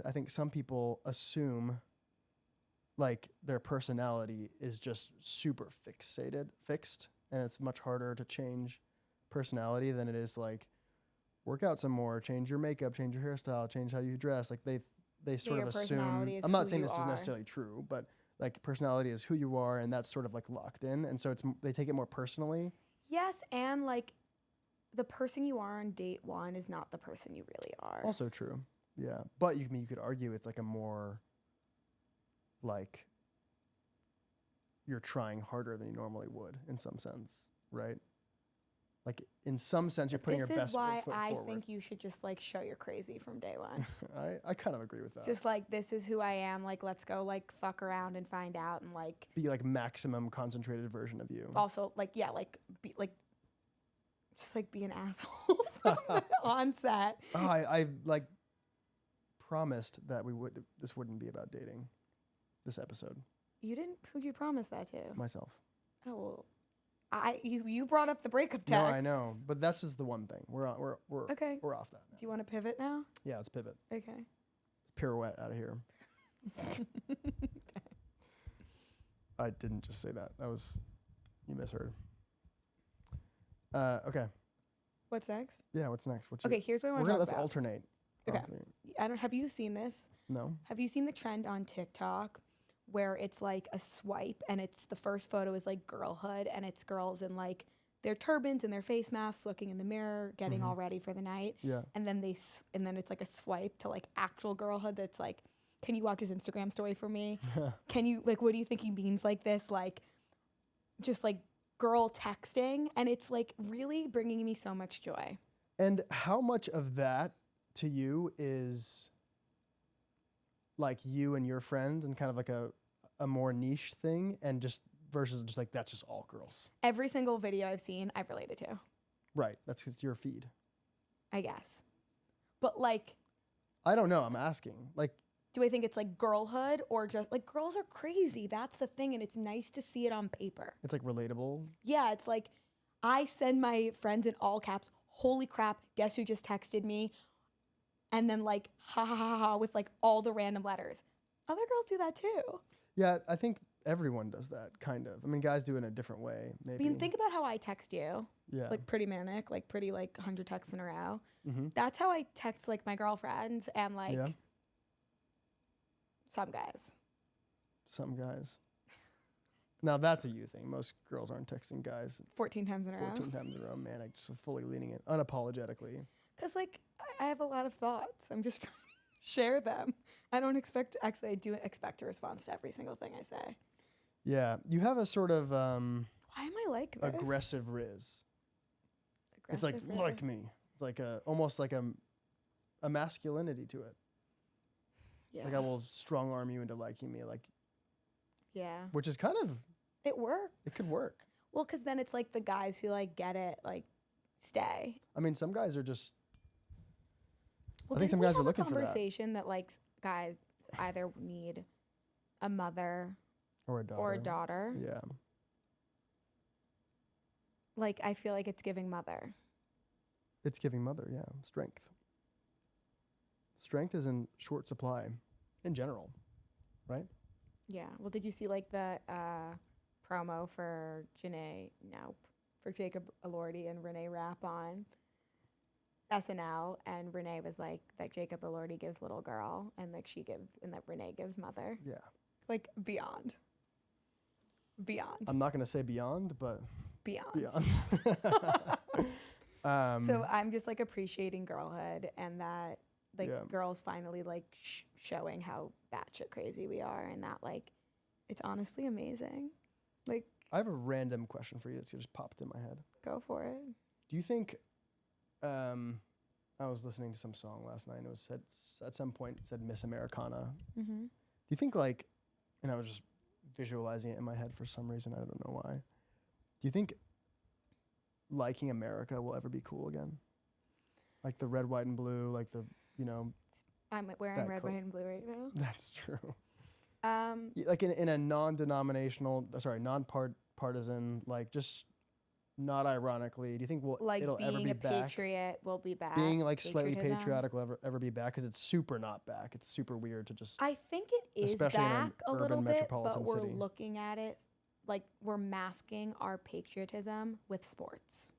[SPEAKER 2] I think some people assume like their personality is just super fixed, and it's much harder to change personality than it is like work out some more, change your makeup, change your hairstyle, change how you dress. Like they sort of assume. I'm not saying this is necessarily true, but like personality is who you are, and that's sort of like locked in, and so they take it more personally.
[SPEAKER 1] Yes, and like the person you are on date one is not the person you really are.
[SPEAKER 2] Also true, yeah. But you could argue it's like a more like you're trying harder than you normally would in some sense, right? Like in some sense, you're putting your best foot forward. This is why
[SPEAKER 1] I think you should just like show you're crazy from day one.
[SPEAKER 2] I kind of agree with that.
[SPEAKER 1] Just like this is who I am. Like let's go like fuck around and find out and like
[SPEAKER 2] be like maximum concentrated version of you.
[SPEAKER 1] Also like like be like just like be an asshole on set.
[SPEAKER 2] Oh, I like promised that this wouldn't be about dating. This episode.
[SPEAKER 1] You didn't. Who'd you promise that to?
[SPEAKER 2] Myself.
[SPEAKER 1] Oh, well, you brought up the breakup text.
[SPEAKER 2] No, I know, but that's just the one thing. We're
[SPEAKER 1] okay.
[SPEAKER 2] We're off that now.
[SPEAKER 1] Do you want to pivot now?
[SPEAKER 2] Yeah, let's pivot.
[SPEAKER 1] Okay.
[SPEAKER 2] Let's pirouette out of here. Okay. I didn't just say that. That was you misheard. Okay.
[SPEAKER 1] What's next?
[SPEAKER 2] Yeah, what's next?
[SPEAKER 1] Here's what I want to talk
[SPEAKER 2] let's
[SPEAKER 1] about.
[SPEAKER 2] alternate.
[SPEAKER 1] Okay. Have you seen this?
[SPEAKER 2] No.
[SPEAKER 1] Have you seen the trend on TikTok where it's like a swipe and it's the first photo is like girlhood and it's girls in like their turbans and their face masks looking in the mirror getting all ready for the night.
[SPEAKER 2] Yeah.
[SPEAKER 1] And then then it's like a swipe to like actual girlhood that's like, can you watch his Instagram story for me? Can you like what do you think he means like this? Like just like girl texting, and it's like really bringing me so much joy.
[SPEAKER 2] And how much of that to you is like you and your friends and kind of like a more niche thing and just versus just like that's just all girls?
[SPEAKER 1] Every single video I've seen, I've related to.
[SPEAKER 2] Right. That's just your feed.
[SPEAKER 1] I guess. But like
[SPEAKER 2] I don't know. I'm asking. Like
[SPEAKER 1] Do I think it's like girlhood or just like girls are crazy? That's the thing. And it's nice to see it on paper.
[SPEAKER 2] It's like relatable.
[SPEAKER 1] Yeah. It's like I send my friends in all caps, holy crap, guess who just texted me? And then like, ha ha ha ha, with like all the random letters. Other girls do that too.
[SPEAKER 2] Yeah, I think everyone does that, kind of. I mean, guys do it in a different way, maybe.
[SPEAKER 1] I mean, think about how I text you.
[SPEAKER 2] Yeah.
[SPEAKER 1] Like pretty manic, like pretty like 100 texts in a row.
[SPEAKER 2] Mm-hmm.
[SPEAKER 1] That's how I text like my girlfriends and like
[SPEAKER 2] Yeah.
[SPEAKER 1] some guys.
[SPEAKER 2] Some guys. Now, that's a you thing. Most girls aren't texting guys
[SPEAKER 1] 14 times in a row.
[SPEAKER 2] 14 times in a row, manic, just fully leaning in, unapologetically.
[SPEAKER 1] Because, like, I have a lot of thoughts. I'm just trying to share them. I don't expect, actually, I do expect a response to every single thing I say.
[SPEAKER 2] Yeah. You have a sort of
[SPEAKER 1] Why am I like this?
[SPEAKER 2] aggressive riz. It's
[SPEAKER 1] Aggressive
[SPEAKER 2] like me. It's like almost like a masculinity to it.
[SPEAKER 1] Yeah.
[SPEAKER 2] Like I will strong arm you into liking me, like,
[SPEAKER 1] Yeah.
[SPEAKER 2] which is kind of,
[SPEAKER 1] It works.
[SPEAKER 2] it could work.
[SPEAKER 1] Well, because then it's like the guys who, like, get it, like, stay.
[SPEAKER 2] I mean, some guys are just,
[SPEAKER 1] Well,
[SPEAKER 2] I think some
[SPEAKER 1] didn't we
[SPEAKER 2] guys are
[SPEAKER 1] have
[SPEAKER 2] looking
[SPEAKER 1] a
[SPEAKER 2] for that.
[SPEAKER 1] conversation that, like, guys either need a mother
[SPEAKER 2] or a daughter.
[SPEAKER 1] or a daughter.
[SPEAKER 2] Yeah.
[SPEAKER 1] Like, I feel like it's giving mother.
[SPEAKER 2] It's giving mother, yeah, strength. Strength is in short supply in general, right?
[SPEAKER 1] Yeah. Well, did you see, like, the promo for for Jacob Elordi and Renee Rapp on SNL? And Renee was like, that Jacob Elordi gives little girl, and like and that Renee gives mother.
[SPEAKER 2] Yeah.
[SPEAKER 1] Like, beyond.
[SPEAKER 2] I'm not going to say beyond, but beyond.
[SPEAKER 1] So I'm just like appreciating girlhood and that like
[SPEAKER 2] Yeah.
[SPEAKER 1] girls finally like showing how batshit crazy we are, and that like it's honestly amazing. Like,
[SPEAKER 2] I have a random question for you that's just popped in my head.
[SPEAKER 1] go for it.
[SPEAKER 2] Do you think, I was listening to some song last night and it was said, at some point it said Miss Americana.
[SPEAKER 1] Mm-hmm.
[SPEAKER 2] Do you think like, and I was just visualizing it in my head for some reason, I don't know why. Do you think liking America will ever be cool again? Like the red, white, and blue, like the,
[SPEAKER 1] I'm wearing
[SPEAKER 2] That
[SPEAKER 1] red,
[SPEAKER 2] cool.
[SPEAKER 1] white, and blue right now.
[SPEAKER 2] that's true. Like in a non-denominational, non-partisan, like just not ironically, do you think
[SPEAKER 1] like
[SPEAKER 2] it'll ever
[SPEAKER 1] being
[SPEAKER 2] be
[SPEAKER 1] a
[SPEAKER 2] back?
[SPEAKER 1] patriot will be back.
[SPEAKER 2] Being like slightly
[SPEAKER 1] Patriotism.
[SPEAKER 2] patriotic will ever be back? Because it's super not back. It's super weird to just.
[SPEAKER 1] I think it is
[SPEAKER 2] Especially in an
[SPEAKER 1] back a little
[SPEAKER 2] urban
[SPEAKER 1] bit,
[SPEAKER 2] metropolitan
[SPEAKER 1] but we're
[SPEAKER 2] city.
[SPEAKER 1] looking at it like we're masking our patriotism with sports.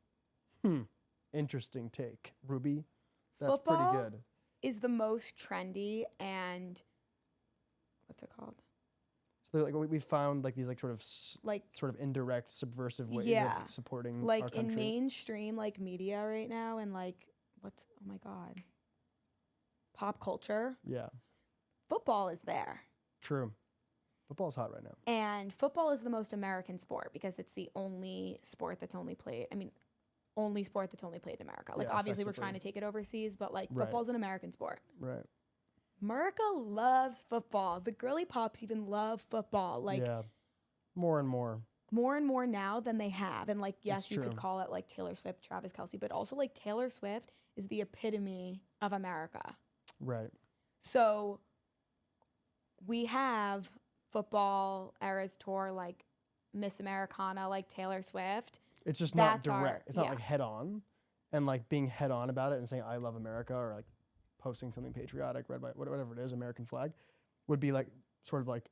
[SPEAKER 2] Interesting take, Ruby. That's
[SPEAKER 1] Football
[SPEAKER 2] pretty good.
[SPEAKER 1] is the most trendy and what's it called?
[SPEAKER 2] So like we found like these like sort of indirect subversive ways
[SPEAKER 1] Yeah.
[SPEAKER 2] of supporting our
[SPEAKER 1] Like
[SPEAKER 2] country.
[SPEAKER 1] in mainstream like media right now, and like oh my god, pop culture,
[SPEAKER 2] Yeah,
[SPEAKER 1] football is there.
[SPEAKER 2] true. Football's hot right now.
[SPEAKER 1] And football is the most American sport because it's the only sport that's only played. I mean, only sport that's only played in America. Like,
[SPEAKER 2] Yeah,
[SPEAKER 1] obviously, we're
[SPEAKER 2] effectively.
[SPEAKER 1] trying to take it overseas, but like,
[SPEAKER 2] Right.
[SPEAKER 1] football's an American sport.
[SPEAKER 2] Right.
[SPEAKER 1] America loves football. The girly pops even love football. Like,
[SPEAKER 2] yeah. More and more.
[SPEAKER 1] more and more now than they have. And like, yes,
[SPEAKER 2] It's
[SPEAKER 1] you could
[SPEAKER 2] true.
[SPEAKER 1] call it like Taylor Swift, Travis Kelce, but also like Taylor Swift is the epitome of America.
[SPEAKER 2] Right.
[SPEAKER 1] So we have football Eras Tour, like Miss Americana, like Taylor Swift.
[SPEAKER 2] It's just not
[SPEAKER 1] That's our-
[SPEAKER 2] direct. It's not
[SPEAKER 1] yeah.
[SPEAKER 2] like head on, and like being head on about it and saying I love America or like posting something patriotic, red, white, whatever it is, American flag, would be like sort of like,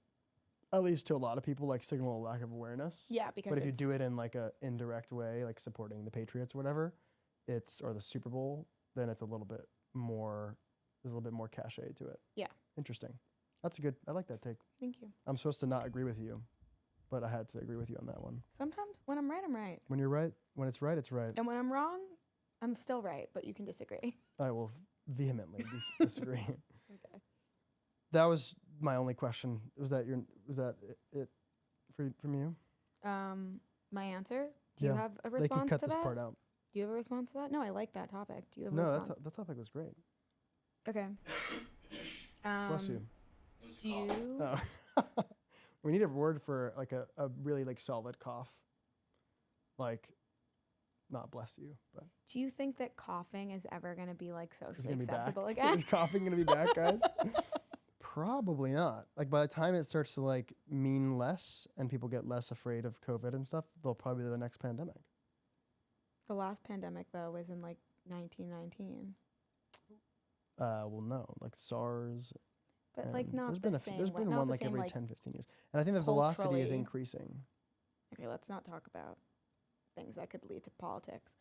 [SPEAKER 2] at least to a lot of people, like signal a lack of awareness.
[SPEAKER 1] Yeah, because
[SPEAKER 2] But if you
[SPEAKER 1] it's-
[SPEAKER 2] do it in like a indirect way, like supporting the Patriots or whatever, or the Super Bowl, then it's a little bit more. There's a little bit more cachet to it.
[SPEAKER 1] Yeah.
[SPEAKER 2] Interesting. That's good. I like that take.
[SPEAKER 1] Thank you.
[SPEAKER 2] I'm supposed to not agree with you, but I had to agree with you on that one.
[SPEAKER 1] Sometimes when I'm right, I'm right.
[SPEAKER 2] When you're right, when it's right, it's right.
[SPEAKER 1] And when I'm wrong, I'm still right, but you can disagree.
[SPEAKER 2] I will vehemently disagree.
[SPEAKER 1] Okay.
[SPEAKER 2] That was my only question. Was that it from you?
[SPEAKER 1] My answer? Do you
[SPEAKER 2] Yeah.
[SPEAKER 1] have a
[SPEAKER 2] They can
[SPEAKER 1] response
[SPEAKER 2] cut
[SPEAKER 1] to
[SPEAKER 2] this
[SPEAKER 1] that?
[SPEAKER 2] part out.
[SPEAKER 1] Do you have a response to that? No, I like that topic. Do you have a
[SPEAKER 2] No,
[SPEAKER 1] response?
[SPEAKER 2] that topic was great.
[SPEAKER 1] Okay.
[SPEAKER 2] Bless you.
[SPEAKER 1] Do you?
[SPEAKER 2] Oh. We need a word for like a really like solid cough. Like, not bless you, but
[SPEAKER 1] Do you think that coughing is ever going to be like
[SPEAKER 2] it's
[SPEAKER 1] socially
[SPEAKER 2] gonna be back.
[SPEAKER 1] acceptable again?
[SPEAKER 2] Is coughing gonna be back, guys? Probably not. Like by the time it starts to like mean less and people get less afraid of COVID and stuff, they'll probably be the next pandemic.
[SPEAKER 1] The last pandemic though was in like 1919.
[SPEAKER 2] Well, no, like SARS.
[SPEAKER 1] But like not
[SPEAKER 2] there's been one like every 10, 15 years. And I think the velocity is increasing.
[SPEAKER 1] Okay, let's not talk about things that could lead to politics.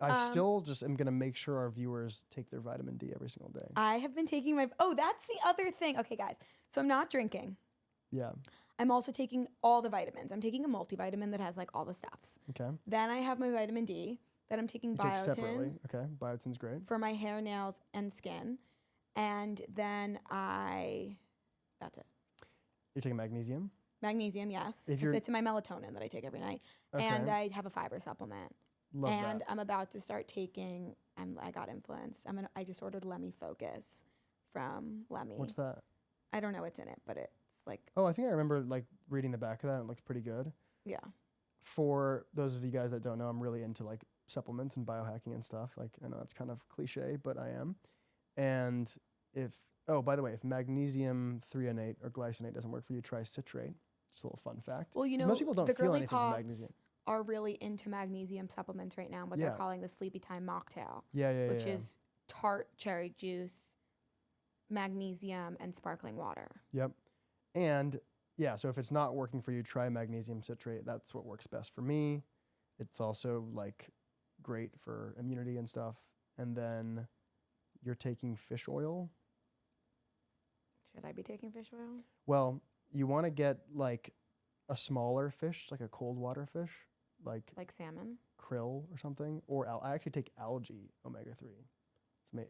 [SPEAKER 2] I still just am going to make sure our viewers take their vitamin D every single day.
[SPEAKER 1] I have been taking that's the other thing. Okay, guys. So I'm not drinking.
[SPEAKER 2] Yeah.
[SPEAKER 1] I'm also taking all the vitamins. I'm taking a multivitamin that has like all the stuffs.
[SPEAKER 2] Okay.
[SPEAKER 1] Then I have my vitamin D. Then I'm taking biotin.
[SPEAKER 2] Take separately. Okay. Biotin's great.
[SPEAKER 1] For my hair, nails, and skin. And then that's it.
[SPEAKER 2] You're taking magnesium?
[SPEAKER 1] Magnesium, yes. Because it's in my melatonin that I take every night. Okay. And I have a fiber supplement.
[SPEAKER 2] Love that.
[SPEAKER 1] I'm about to start taking, I got influenced. I just ordered Lemmy Focus from Lemmy.
[SPEAKER 2] What's that?
[SPEAKER 1] I don't know what's in it, but it's like.
[SPEAKER 2] Oh, I think I remember like reading the back of that. It looked pretty good.
[SPEAKER 1] Yeah.
[SPEAKER 2] For those of you guys that don't know, I'm really into like supplements and biohacking and stuff. Like I know it's kind of cliche, but I am. And by the way, if magnesium threonate or glycinate doesn't work for you, try citrate. Just a little fun fact.
[SPEAKER 1] Well,
[SPEAKER 2] most people don't feel anything from magnesium.
[SPEAKER 1] Are really into magnesium supplements right now, what they're calling the Sleepy Time mocktail. Which is tart cherry juice, magnesium, and sparkling water.
[SPEAKER 2] Yep. And so if it's not working for you, try magnesium citrate. That's what works best for me. It's also like great for immunity and stuff. And then you're taking fish oil.
[SPEAKER 1] Should I be taking fish oil?
[SPEAKER 2] Well, you want to get like a smaller fish, like a cold water fish. Like
[SPEAKER 1] salmon,
[SPEAKER 2] krill or something, or I actually take algae omega-3.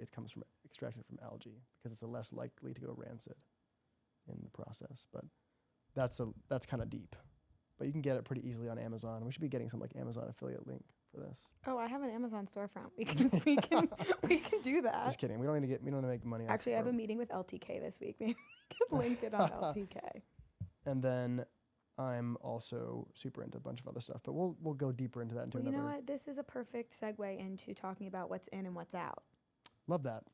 [SPEAKER 2] It comes from extracted from algae because it's less likely to go rancid in the process. But that's kind of deep. But you can get it pretty easily on Amazon. We should be getting some like Amazon affiliate link for this.
[SPEAKER 1] Oh, I have an Amazon storefront. We can do that.
[SPEAKER 2] Just kidding. We don't need to make money.
[SPEAKER 1] Actually, I have a meeting with LTK this week. Maybe we can link it on LTK.
[SPEAKER 2] And then I'm also super into a bunch of other stuff, but we'll go deeper into that.
[SPEAKER 1] You know what? This is a perfect segue into talking about what's in and what's out.
[SPEAKER 2] Love that.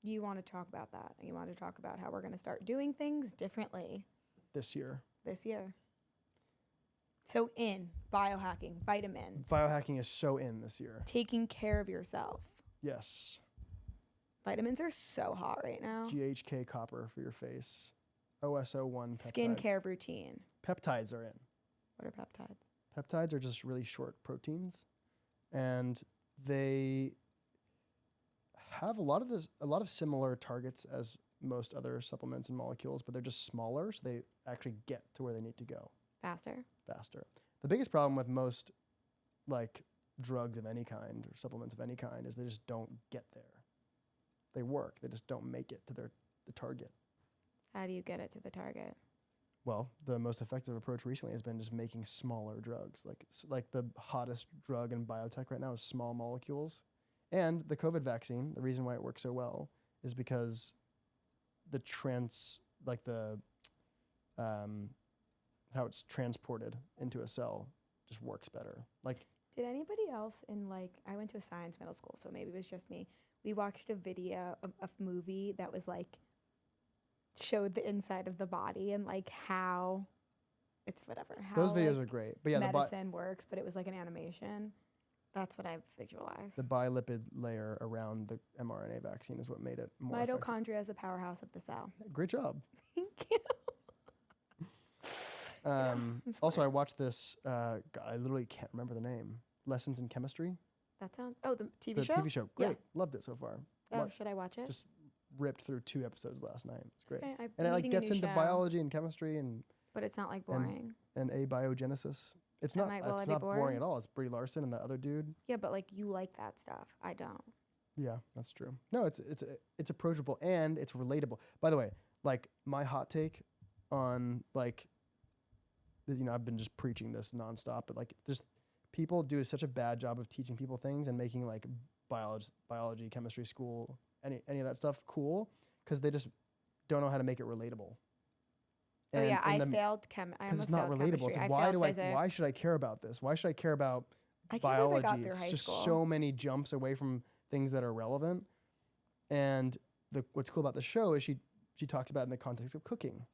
[SPEAKER 1] You want to talk about that. You want to talk about how we're going to start doing things differently.
[SPEAKER 2] This year.
[SPEAKER 1] So in biohacking, vitamins.
[SPEAKER 2] Biohacking is so in this year.
[SPEAKER 1] Taking care of yourself.
[SPEAKER 2] Yes.
[SPEAKER 1] Vitamins are so hot right now.
[SPEAKER 2] GHK copper for your face. OSO1 peptide.
[SPEAKER 1] Skincare routine.
[SPEAKER 2] Peptides are in.
[SPEAKER 1] What are peptides?
[SPEAKER 2] Peptides are just really short proteins, and they have a lot of similar targets as most other supplements and molecules, but they're just smaller, so they actually get to where they need to go
[SPEAKER 1] faster.
[SPEAKER 2] The biggest problem with most like drugs of any kind or supplements of any kind is they just don't get there. They work, they just don't make it to the target.
[SPEAKER 1] How do you get it to the target?
[SPEAKER 2] Well, the most effective approach recently has been just making smaller drugs. Like the hottest drug in biotech right now is small molecules. And the COVID vaccine, the reason why it works so well is because how it's transported into a cell just works better. Like,
[SPEAKER 1] did anybody else I went to a science middle school, so maybe it was just me. We watched a video, a movie that was like, showed the inside of the body and like how it's whatever. How
[SPEAKER 2] those videos are great. But yeah,
[SPEAKER 1] medicine works, but it was like an animation. That's what I've visualized.
[SPEAKER 2] The bilipid layer around the mRNA vaccine is what made it more
[SPEAKER 1] Mitochondria
[SPEAKER 2] effective.
[SPEAKER 1] is the powerhouse of the cell.
[SPEAKER 2] Great job.
[SPEAKER 1] Thank you.
[SPEAKER 2] Also, I watched this, God, I literally can't remember the name. Lessons in Chemistry.
[SPEAKER 1] That sounds, the TV show?
[SPEAKER 2] The TV show. Great.
[SPEAKER 1] Yeah.
[SPEAKER 2] Loved it so far.
[SPEAKER 1] Should I watch it?
[SPEAKER 2] Just ripped through 2 episodes last night. It's great.
[SPEAKER 1] Okay,
[SPEAKER 2] and it gets into biology and chemistry
[SPEAKER 1] but it's not like boring.
[SPEAKER 2] And abiogenesis. It's not boring at all. It's Brie Larson and the other dude.
[SPEAKER 1] Yeah, but like you like that stuff. I don't.
[SPEAKER 2] Yeah, that's true. No, it's approachable and it's relatable. By the way, like my hot take on like, I've been just preaching this nonstop, but like just people do such a bad job of teaching people things and making like biology, chemistry, school, any of that stuff cool because they just don't know how to make it relatable.
[SPEAKER 1] And I failed chem. Because
[SPEAKER 2] it's not relatable. It's like, why should I care about this? Why should I care about biology? It's just so many jumps away from things that are relevant. And what's cool about the show is she she talks about it in the context of cooking.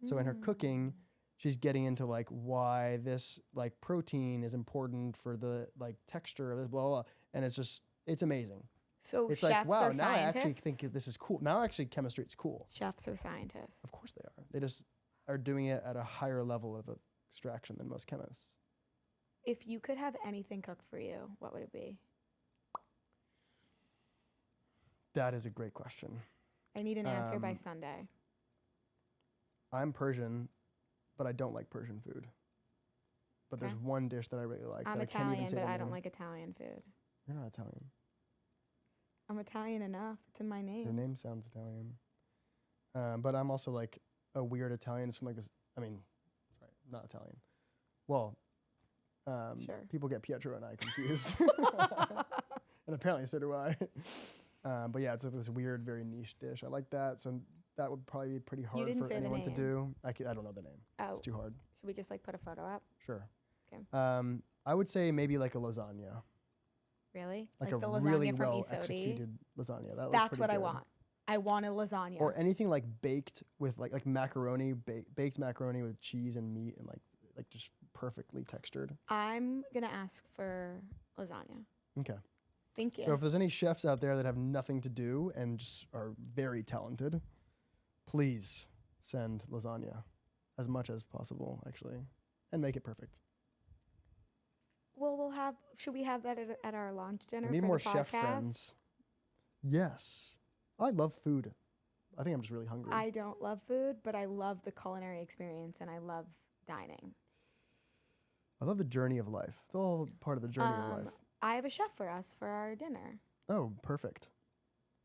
[SPEAKER 2] So in her cooking, she's getting into like why this like protein is important for the like texture of this blah blah, blah. And it's amazing.
[SPEAKER 1] So
[SPEAKER 2] It's
[SPEAKER 1] chefs
[SPEAKER 2] like wow,
[SPEAKER 1] or
[SPEAKER 2] now I actually
[SPEAKER 1] scientists?
[SPEAKER 2] think this is cool. Now actually chemistry is cool.
[SPEAKER 1] Chefs or scientists?
[SPEAKER 2] Of course they are. They just are doing it at a higher level of extraction than most chemists.
[SPEAKER 1] If you could have anything cooked for you, what would it be?
[SPEAKER 2] That is a great question.
[SPEAKER 1] I need an answer by Sunday.
[SPEAKER 2] I'm Persian, but I don't like Persian food. But there's one dish that I really like.
[SPEAKER 1] I'm
[SPEAKER 2] that I can't even
[SPEAKER 1] Italian,
[SPEAKER 2] say
[SPEAKER 1] but
[SPEAKER 2] the
[SPEAKER 1] I don't
[SPEAKER 2] name.
[SPEAKER 1] like Italian food.
[SPEAKER 2] You're not Italian.
[SPEAKER 1] I'm Italian enough. It's in my name.
[SPEAKER 2] Your name sounds Italian. But I'm also like a weird Italian. It's from like this. I mean, sorry, not Italian. Well,
[SPEAKER 1] Sure.
[SPEAKER 2] people get Pietro and I confused, and apparently so do I. But yeah, it's like this weird, very niche dish. I like that. So that would probably be pretty hard
[SPEAKER 1] didn't
[SPEAKER 2] for
[SPEAKER 1] say the
[SPEAKER 2] anyone to
[SPEAKER 1] name.
[SPEAKER 2] do. I don't know the name.
[SPEAKER 1] Oh,
[SPEAKER 2] It's too hard.
[SPEAKER 1] should we just like put a photo up?
[SPEAKER 2] Sure.
[SPEAKER 1] Okay.
[SPEAKER 2] I would say maybe like a lasagna.
[SPEAKER 1] Really?
[SPEAKER 2] Like
[SPEAKER 1] the
[SPEAKER 2] a
[SPEAKER 1] lasagna
[SPEAKER 2] really
[SPEAKER 1] from
[SPEAKER 2] well
[SPEAKER 1] Isodi?
[SPEAKER 2] executed lasagna. That looks
[SPEAKER 1] That's
[SPEAKER 2] pretty
[SPEAKER 1] what I
[SPEAKER 2] good.
[SPEAKER 1] want. I want a lasagna.
[SPEAKER 2] Or anything like baked with like macaroni, baked macaroni with cheese and meat and like just perfectly textured.
[SPEAKER 1] I'm gonna ask for lasagna.
[SPEAKER 2] Okay.
[SPEAKER 1] Thank you.
[SPEAKER 2] So if there's any chefs out there that have nothing to do and just are very talented, please send lasagna as much as possible, actually, and make it perfect.
[SPEAKER 1] Well, should we have that at our launch dinner?
[SPEAKER 2] We need
[SPEAKER 1] for
[SPEAKER 2] more
[SPEAKER 1] the
[SPEAKER 2] chef
[SPEAKER 1] podcast?
[SPEAKER 2] friends. Yes. I love food. I think I'm just really hungry.
[SPEAKER 1] I don't love food, but I love the culinary experience and I love dining.
[SPEAKER 2] I love the journey of life. It's all part of the journey of life.
[SPEAKER 1] I have a chef for us for our dinner.
[SPEAKER 2] Oh, perfect.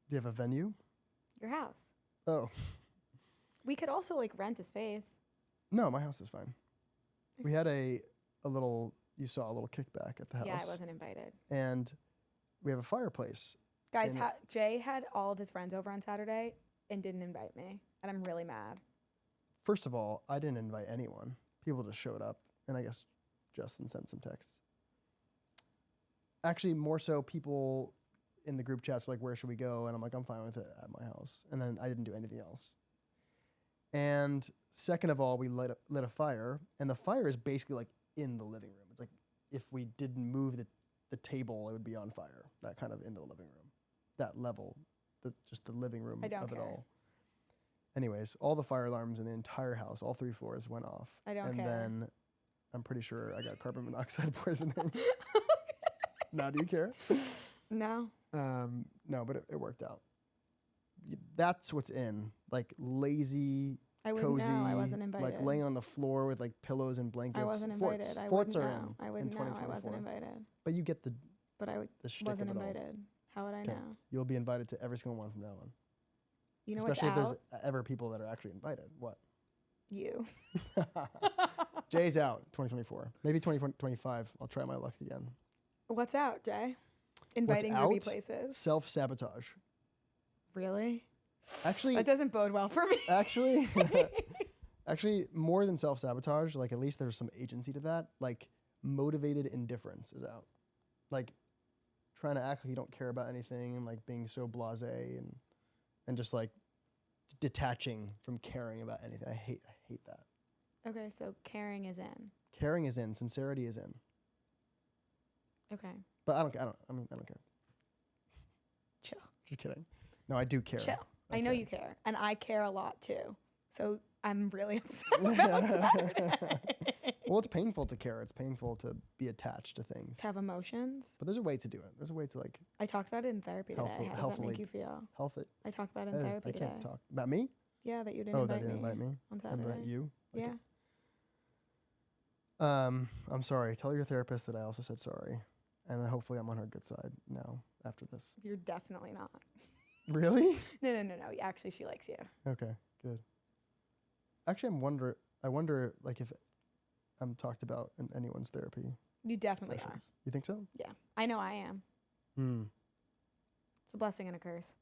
[SPEAKER 2] Do you have a venue?
[SPEAKER 1] Your house.
[SPEAKER 2] Oh.
[SPEAKER 1] We could also like rent a space.
[SPEAKER 2] No, my house is fine. We had a little, you saw a little kickback at the house.
[SPEAKER 1] Yeah, I wasn't invited.
[SPEAKER 2] And we have a fireplace.
[SPEAKER 1] Guys,
[SPEAKER 2] And-
[SPEAKER 1] Jay had all of his friends over on Saturday and didn't invite me. And I'm really mad.
[SPEAKER 2] First of all, I didn't invite anyone. People just showed up. And I guess Justin sent some texts. Actually, more so people in the group chats were like, where should we go? And I'm like, I'm fine with it at my house. And then I didn't do anything else. And second of all, we lit a fire. And the fire is basically like in the living room. It's like if we didn't move the table, it would be on fire. That kind of in the living room. That level. Just the living room
[SPEAKER 1] I don't
[SPEAKER 2] of
[SPEAKER 1] care.
[SPEAKER 2] it all. Anyways, all the fire alarms in the entire house, all 3 floors went off.
[SPEAKER 1] I don't
[SPEAKER 2] and
[SPEAKER 1] care.
[SPEAKER 2] then I'm pretty sure I got carbon monoxide poisoning. Now, do you care?
[SPEAKER 1] No.
[SPEAKER 2] No, but it worked out. That's what's in. Like lazy,
[SPEAKER 1] I wouldn't
[SPEAKER 2] cozy,
[SPEAKER 1] know. I wasn't invited.
[SPEAKER 2] like laying on the floor with like pillows and blankets.
[SPEAKER 1] I wasn't invited. I
[SPEAKER 2] Forts
[SPEAKER 1] wouldn't
[SPEAKER 2] are
[SPEAKER 1] know. I
[SPEAKER 2] in
[SPEAKER 1] wouldn't know. I
[SPEAKER 2] 2024.
[SPEAKER 1] wasn't invited.
[SPEAKER 2] But you get the
[SPEAKER 1] But I
[SPEAKER 2] shtick
[SPEAKER 1] wasn't
[SPEAKER 2] of it all.
[SPEAKER 1] invited. How would I
[SPEAKER 2] Okay.
[SPEAKER 1] know?
[SPEAKER 2] You'll be invited to every single one from now on.
[SPEAKER 1] You know
[SPEAKER 2] Especially if
[SPEAKER 1] what's
[SPEAKER 2] there's
[SPEAKER 1] out?
[SPEAKER 2] ever people that are actually invited. What?
[SPEAKER 1] You.
[SPEAKER 2] Jay's out 2024. Maybe 2025. I'll try my luck again.
[SPEAKER 1] What's out, Jay? Inviting
[SPEAKER 2] What's
[SPEAKER 1] Ruby
[SPEAKER 2] out?
[SPEAKER 1] places.
[SPEAKER 2] Self-sabotage.
[SPEAKER 1] Really?
[SPEAKER 2] Actually,
[SPEAKER 1] That doesn't bode well for me.
[SPEAKER 2] actually, more than self-sabotage, like at least there's some agency to that. Like motivated indifference is out. Like trying to act like you don't care about anything and like being so blasé and just like detaching from caring about anything. I hate that.
[SPEAKER 1] Okay, so caring is in.
[SPEAKER 2] Caring is in, sincerity is in.
[SPEAKER 1] Okay.
[SPEAKER 2] But I don't care.
[SPEAKER 1] Chill.
[SPEAKER 2] Just kidding. No, I do care.
[SPEAKER 1] Chill. I know
[SPEAKER 2] care.
[SPEAKER 1] you care. And I care a lot too. So I'm really upset about Saturday.
[SPEAKER 2] Well, it's painful to care. It's painful to be attached to things.
[SPEAKER 1] To have emotions.
[SPEAKER 2] But there's a way to do it. There's a way to like
[SPEAKER 1] I talked about it in therapy today. How does that
[SPEAKER 2] healthily.
[SPEAKER 1] make you feel?
[SPEAKER 2] health it.
[SPEAKER 1] I talked about it in therapy
[SPEAKER 2] I
[SPEAKER 1] today.
[SPEAKER 2] can't talk about me.
[SPEAKER 1] Yeah, that you didn't
[SPEAKER 2] Oh,
[SPEAKER 1] invite
[SPEAKER 2] that didn't invite me.
[SPEAKER 1] on Saturday.
[SPEAKER 2] Invite you. Okay.
[SPEAKER 1] Yeah.
[SPEAKER 2] I'm sorry. Tell your therapist that I also said sorry, and then hopefully I'm on her good side now after this.
[SPEAKER 1] You're definitely not.
[SPEAKER 2] Really?
[SPEAKER 1] No. Actually, she likes you.
[SPEAKER 2] Okay. Good. Actually, I wonder like if I'm talked about in anyone's therapy
[SPEAKER 1] You definitely
[SPEAKER 2] sessions. You think so?
[SPEAKER 1] are. Yeah. I know I am.
[SPEAKER 2] Hmm.
[SPEAKER 1] It's a blessing and a curse.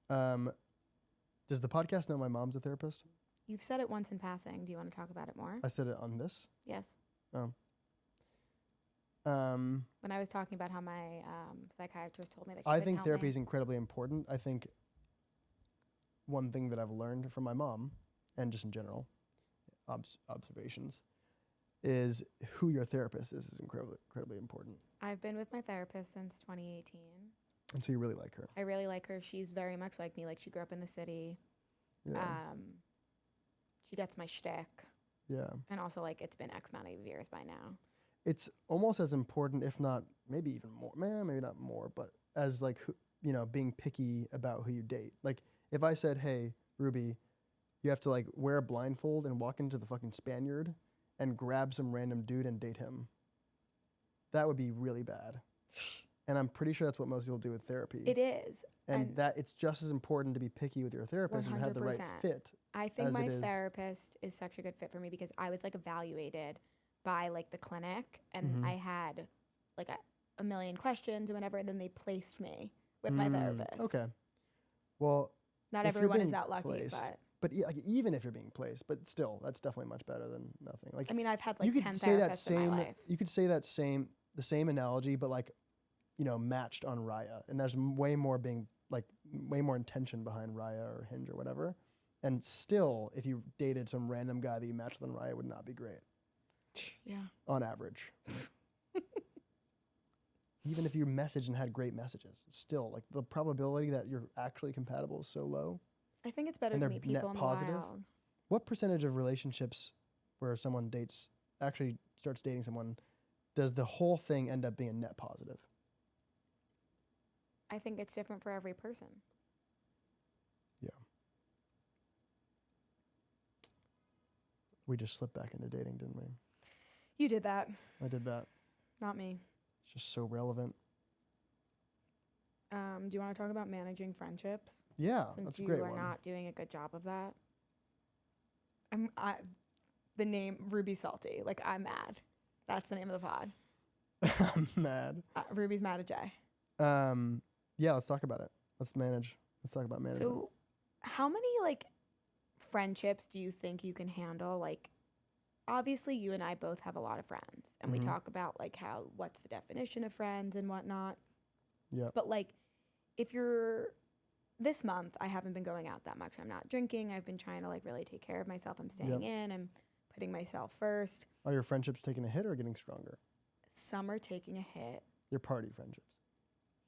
[SPEAKER 2] Does the podcast know my mom's a therapist?
[SPEAKER 1] You've said it once in passing. Do you want to talk about it more?
[SPEAKER 2] I said it on this.
[SPEAKER 1] Yes.
[SPEAKER 2] Oh.
[SPEAKER 1] When I was talking about how my psychiatrist told me that
[SPEAKER 2] I think therapy is incredibly important. I think one thing that I've learned from my mom, and just in general, observations, is who your therapist is incredibly important.
[SPEAKER 1] I've been with my therapist since 2018.
[SPEAKER 2] And so you really like her.
[SPEAKER 1] I really like her. She's very much like me. Like, she grew up in the city.
[SPEAKER 2] Yeah.
[SPEAKER 1] She gets my shtick.
[SPEAKER 2] Yeah.
[SPEAKER 1] And also, like, it's been X amount of years by now.
[SPEAKER 2] It's almost as important, if not maybe even more, maybe not more, but as like, being picky about who you date. Like, if I said, hey, Ruby, you have to like wear a blindfold and walk into the fucking Spaniard and grab some random dude and date him, that would be really bad. And I'm pretty sure that's what most people do with therapy.
[SPEAKER 1] It is.
[SPEAKER 2] And that it's just as important to be picky with your therapist 100%. And have the right fit.
[SPEAKER 1] I think my therapist is such a good fit for me because I was like evaluated by like the clinic, and I had like a million questions or whatever, and then they placed me with my therapist.
[SPEAKER 2] Okay. Well,
[SPEAKER 1] not everyone is that lucky,
[SPEAKER 2] but like, even if you're being placed, but still, that's definitely much better than nothing. Like,
[SPEAKER 1] I mean, I've had like 10 therapists in my life.
[SPEAKER 2] You could say the same analogy, but like, matched on Raya, and there's way more intention behind Raya or Hinge or whatever. And still, if you dated some random guy that you matched with on Raya, it would not be great.
[SPEAKER 1] Yeah.
[SPEAKER 2] On average. Even if you messaged and had great messages, still, like, the probability that you're actually compatible is so low.
[SPEAKER 1] I think it's better to meet people in the wild.
[SPEAKER 2] What percentage of relationships where someone actually starts dating someone, does the whole thing end up being a net positive?
[SPEAKER 1] I think it's different for every person.
[SPEAKER 2] Yeah. We just slipped back into dating, didn't we?
[SPEAKER 1] You did that.
[SPEAKER 2] I did that.
[SPEAKER 1] Not me.
[SPEAKER 2] It's just so relevant.
[SPEAKER 1] Do you want to talk about managing friendships?
[SPEAKER 2] Yeah, that's a great one.
[SPEAKER 1] Since you are not doing a good job of that. The name Ruby Salty. Like, I'm mad. That's the name of the pod.
[SPEAKER 2] I'm mad.
[SPEAKER 1] Ruby's mad at Jay.
[SPEAKER 2] Yeah, let's talk about it. Let's talk about management.
[SPEAKER 1] So, how many like friendships do you think you can handle? Like, obviously, you and I both have a lot of friends, and we talk about like what's the definition of friends and whatnot.
[SPEAKER 2] Yeah.
[SPEAKER 1] But like, if you're this month, I haven't been going out that much. I'm not drinking. I've been trying to like really take care of myself. I'm staying in. I'm putting myself first.
[SPEAKER 2] Are your friendships taking a hit or getting stronger?
[SPEAKER 1] Some are taking a hit.
[SPEAKER 2] Your party friendships.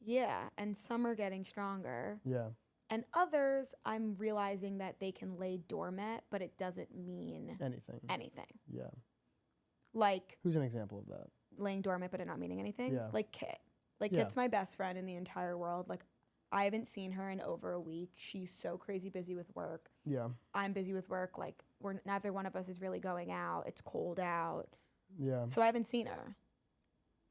[SPEAKER 1] Yeah, and some are getting stronger.
[SPEAKER 2] Yeah.
[SPEAKER 1] And others, I'm realizing that they can lay dormant, but it doesn't mean anything.
[SPEAKER 2] Yeah.
[SPEAKER 1] Like,
[SPEAKER 2] who's an example of that?
[SPEAKER 1] Laying dormant, but it not meaning anything?
[SPEAKER 2] Yeah.
[SPEAKER 1] Like Kit. Like, Kit's my best friend in the entire world. Like, I haven't seen her in over a week. She's so crazy busy with work.
[SPEAKER 2] Yeah.
[SPEAKER 1] I'm busy with work. Like, neither one of us is really going out. It's cold out.
[SPEAKER 2] Yeah.
[SPEAKER 1] So I haven't seen her.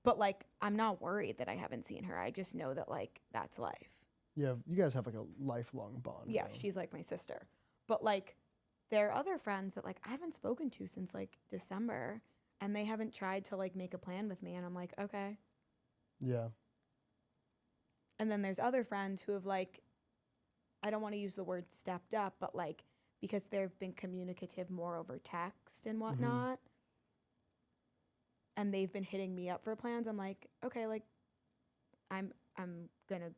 [SPEAKER 1] But, like, I'm not worried that I haven't seen her. I just know that, like, that's life.
[SPEAKER 2] Yeah, you guys have, like, a lifelong bond.
[SPEAKER 1] Yeah, she's, like, my sister. But, like, there are other friends that, like, I haven't spoken to since, like, December. And they haven't tried to, like, make a plan with me. And I'm like, okay.
[SPEAKER 2] Yeah.
[SPEAKER 1] And then there's other friends who have, like, I don't want to use the word stepped up, but, like, because they've been communicative more over text and whatnot. And they've been hitting me up for plans. I'm like, okay, like, I'm going to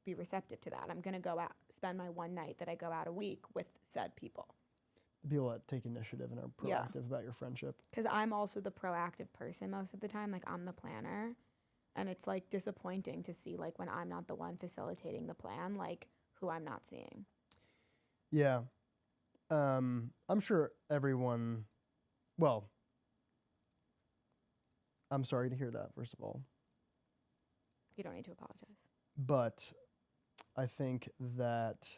[SPEAKER 1] be receptive to that. I'm going to go out, spend my one night that I go out a week with said people.
[SPEAKER 2] The people that take initiative and are proactive about your friendship.
[SPEAKER 1] Because I'm also the proactive person most of the time. Like, I'm the planner. And it's, like, disappointing to see, like, when I'm not the one facilitating the plan, like, who I'm not seeing.
[SPEAKER 2] Yeah. I'm sure everyone, well, I'm sorry to hear that, first of all.
[SPEAKER 1] You don't need to apologize.
[SPEAKER 2] But I think that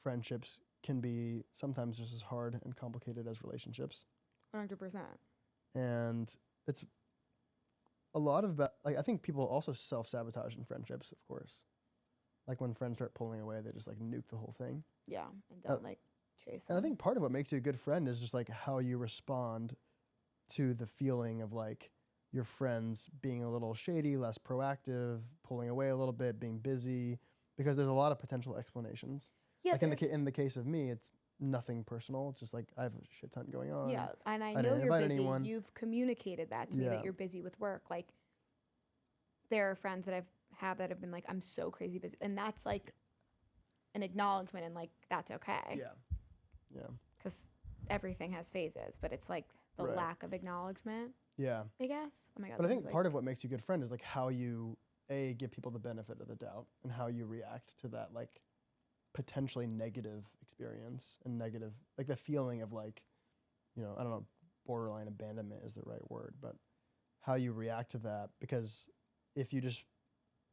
[SPEAKER 2] friendships can be sometimes just as hard and complicated as relationships.
[SPEAKER 1] 100%.
[SPEAKER 2] And it's a lot of, like, I think people also self-sabotage in friendships, of course. Like, when friends start pulling away, they just, like, nuke the whole thing.
[SPEAKER 1] Yeah, and don't, like, chase them.
[SPEAKER 2] And I think part of what makes you a good friend is just, like, how you respond to the feeling of, like, your friends being a little shady, less proactive, pulling away a little bit, being busy, because there's a lot of potential explanations.
[SPEAKER 1] Yeah,
[SPEAKER 2] like in the case of me, it's nothing personal. It's just like I have a shit ton going on.
[SPEAKER 1] Yeah, and I know you're busy.
[SPEAKER 2] Anyone.
[SPEAKER 1] You've communicated that to me, that you're busy with work. Like, there are friends that that have been like, I'm so crazy busy. And that's like an acknowledgement and like that's okay.
[SPEAKER 2] Yeah. Yeah.
[SPEAKER 1] Because everything has phases, but it's like the
[SPEAKER 2] Right.
[SPEAKER 1] lack of acknowledgement,
[SPEAKER 2] Yeah.
[SPEAKER 1] I guess. Oh my God.
[SPEAKER 2] But I
[SPEAKER 1] this
[SPEAKER 2] think
[SPEAKER 1] is,
[SPEAKER 2] part of what makes you a good friend is like how you give people the benefit of the doubt and how you react to that like potentially negative experience and negative like the feeling of like, you know, I don't know, borderline abandonment is the right word, but how you react to that, because if you just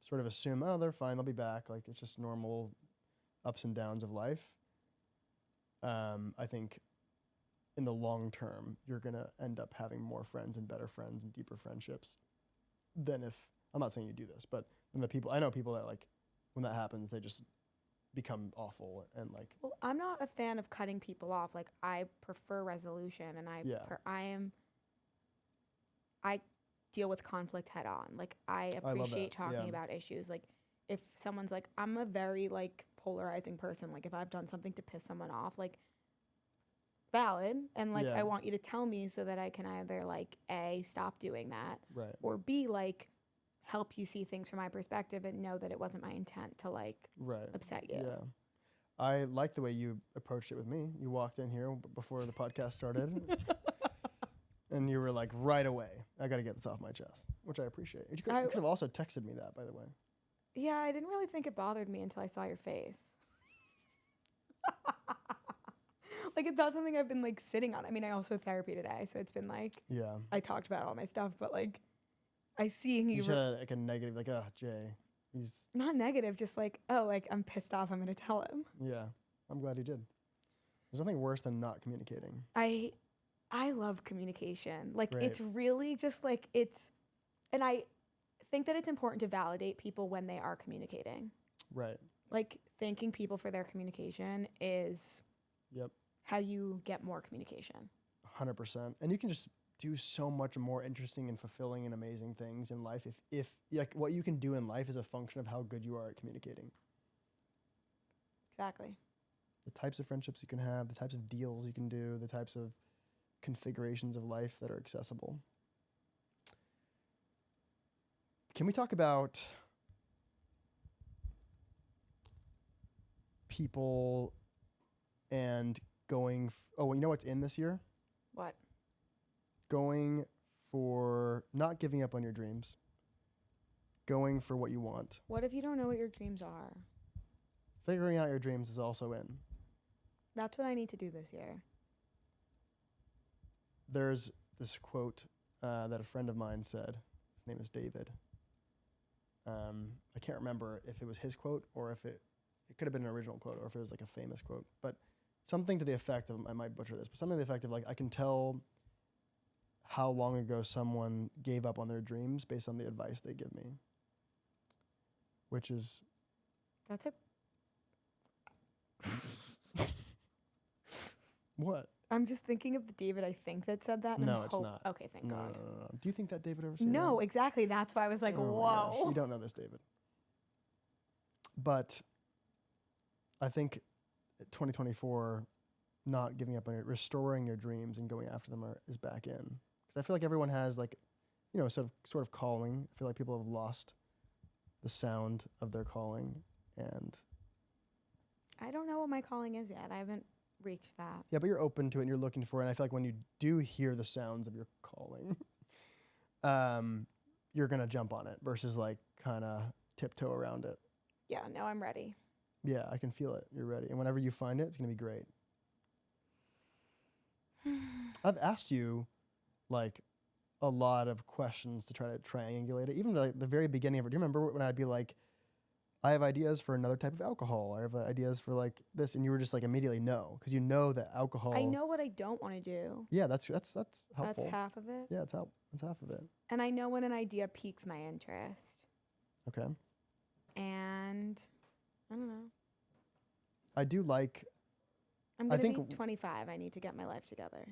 [SPEAKER 2] sort of assume, oh, they're fine, they'll be back, like it's just normal ups and downs of life, I think in the long term you're gonna end up having more friends and better friends and deeper friendships than if, I'm not saying you do this, but when the people, I know people that like when that happens they just become awful and like,
[SPEAKER 1] well, I'm not a fan of cutting people off. Like I prefer resolution, and
[SPEAKER 2] Yeah.
[SPEAKER 1] I deal with conflict head on. Like I
[SPEAKER 2] I love
[SPEAKER 1] appreciate
[SPEAKER 2] that.
[SPEAKER 1] talking
[SPEAKER 2] Yeah.
[SPEAKER 1] about issues. Like if someone's like, I'm a very like polarizing person. Like if I've done something to piss someone off, like valid, and like
[SPEAKER 2] Yeah.
[SPEAKER 1] I want you to tell me so that I can either like A, stop doing that,
[SPEAKER 2] Right.
[SPEAKER 1] or B, like help you see things from my perspective and know that it wasn't my intent to like
[SPEAKER 2] Right.
[SPEAKER 1] upset you.
[SPEAKER 2] Yeah. I like the way you approached it with me. You walked in here before the podcast started and you were like, right away, I got to get this off my chest, which I appreciate. You could have also texted me that, by the way.
[SPEAKER 1] Yeah, I didn't really think it bothered me until I saw your face. Like it's not something I've been like sitting on. I mean, I also had therapy today, so it's been like,
[SPEAKER 2] Yeah.
[SPEAKER 1] I talked about all my stuff, but like I seeing
[SPEAKER 2] You
[SPEAKER 1] you,
[SPEAKER 2] just had like a negative, like, Jay, he's,
[SPEAKER 1] not negative, just like, oh, like I'm pissed off, I'm gonna tell him.
[SPEAKER 2] yeah, I'm glad he did. There's nothing worse than not communicating.
[SPEAKER 1] I love communication. Like
[SPEAKER 2] Right.
[SPEAKER 1] it's really just like and I think that it's important to validate people when they are communicating.
[SPEAKER 2] Right.
[SPEAKER 1] Like thanking people for their communication is
[SPEAKER 2] Yep.
[SPEAKER 1] how you get more communication.
[SPEAKER 2] 100%. And you can just do so much more interesting and fulfilling and amazing things in life if like what you can do in life is a function of how good you are at communicating.
[SPEAKER 1] Exactly.
[SPEAKER 2] The types of friendships you can have, the types of deals you can do, the types of configurations of life that are accessible. Can we talk about people and going oh, you know what's in this year?
[SPEAKER 1] What?
[SPEAKER 2] Going for not giving up on your dreams. Going for what you want.
[SPEAKER 1] What if you don't know what your dreams are?
[SPEAKER 2] Figuring out your dreams is also in.
[SPEAKER 1] That's what I need to do this year.
[SPEAKER 2] There's this quote that a friend of mine said. His name is David. I can't remember if it was his quote or if it could have been an original quote or if it was like a famous quote, but something to the effect of, I might butcher this, but something to the effect of like, I can tell how long ago someone gave up on their dreams based on the advice they give me, which is...
[SPEAKER 1] That's a...
[SPEAKER 2] What?
[SPEAKER 1] I'm just thinking of the David I think that said that.
[SPEAKER 2] No, it's not.
[SPEAKER 1] Okay, thank God.
[SPEAKER 2] No. Do you think that David ever said that?
[SPEAKER 1] No, exactly. That's why I was like,
[SPEAKER 2] Oh my
[SPEAKER 1] whoa.
[SPEAKER 2] gosh, you don't know this, David. But I think 2024, not giving up on it, restoring your dreams and going after them is back in. Because I feel like everyone has like, you know, sort of calling. I feel like people have lost the sound of their calling, and
[SPEAKER 1] I don't know what my calling is yet. I haven't reached that.
[SPEAKER 2] yeah, but you're open to it and you're looking for it. And I feel like when you do hear the sounds of your calling, you're gonna jump on it versus like kind of tiptoe around it.
[SPEAKER 1] Yeah, no, I'm ready.
[SPEAKER 2] Yeah, I can feel it. You're ready. And whenever you find it, it's going to be great. I've asked you, like, a lot of questions to try to triangulate it. Even like the very beginning of it. Do you remember when I'd be like, I have ideas for another type of alcohol. I have ideas for, like, this. And you were just, like, immediately no. Because you know that alcohol...
[SPEAKER 1] I know what I don't want to do.
[SPEAKER 2] Yeah, that's helpful.
[SPEAKER 1] That's half of it.
[SPEAKER 2] Yeah, that's half of it.
[SPEAKER 1] And I know when an idea piques my interest.
[SPEAKER 2] Okay.
[SPEAKER 1] And... I don't know.
[SPEAKER 2] I do like...
[SPEAKER 1] I'm going to be 25. I need to get my life together.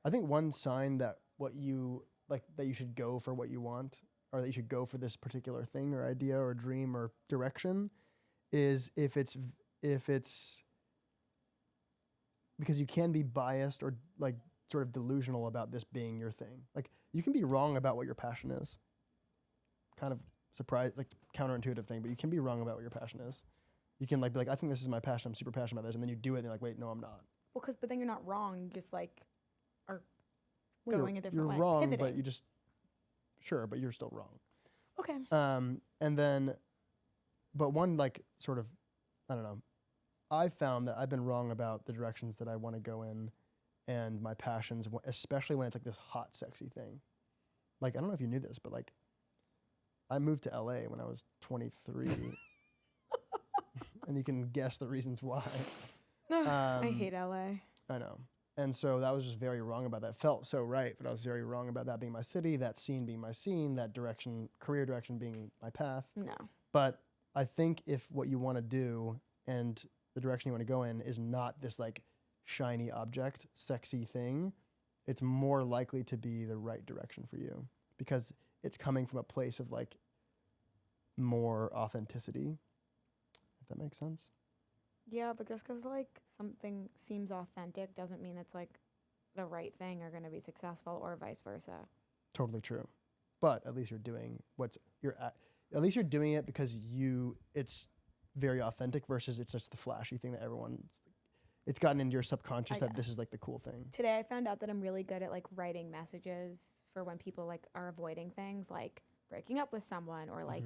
[SPEAKER 2] I think one sign that that you should go for what you want, or that you should go for this particular thing or idea or dream or direction, is if it's because you can be biased or like sort of delusional about this being your thing. Like you can be wrong about what your passion is. Kind of counterintuitive thing, but you can be wrong about what your passion is. You can like be like, I think this is my passion. I'm super passionate about this, and then you do it, and you're like, wait, no, I'm not.
[SPEAKER 1] Well, but then you're not wrong. You just like are
[SPEAKER 2] Well,
[SPEAKER 1] going a different way.
[SPEAKER 2] You're wrong,
[SPEAKER 1] Pivoting.
[SPEAKER 2] but you just but you're still wrong.
[SPEAKER 1] Okay.
[SPEAKER 2] And then, but one like sort of, I don't know. I found that I've been wrong about the directions that I want to go in, and my passions, especially when it's like this hot, sexy thing. Like I don't know if you knew this, but like, I moved to LA when I was 23, and you can guess the reasons why.
[SPEAKER 1] I hate LA.
[SPEAKER 2] I know. And so that was just very wrong about that. Felt so right, but I was very wrong about that being my city, that scene being my scene, that direction, career direction being my path.
[SPEAKER 1] No.
[SPEAKER 2] But I think if what you want to do and the direction you want to go in is not this like shiny object, sexy thing, it's more likely to be the right direction for you because it's coming from a place of like more authenticity. If that makes sense.
[SPEAKER 1] Yeah, but just because like something seems authentic doesn't mean it's like the right thing or going to be successful or vice versa.
[SPEAKER 2] Totally true. But at least you're doing at least you're doing it because it's very authentic versus it's just the flashy thing that it's gotten into your subconscious that this is like the cool thing.
[SPEAKER 1] Today I found out that I'm really good at like writing messages for when people like are avoiding things like breaking up with someone or like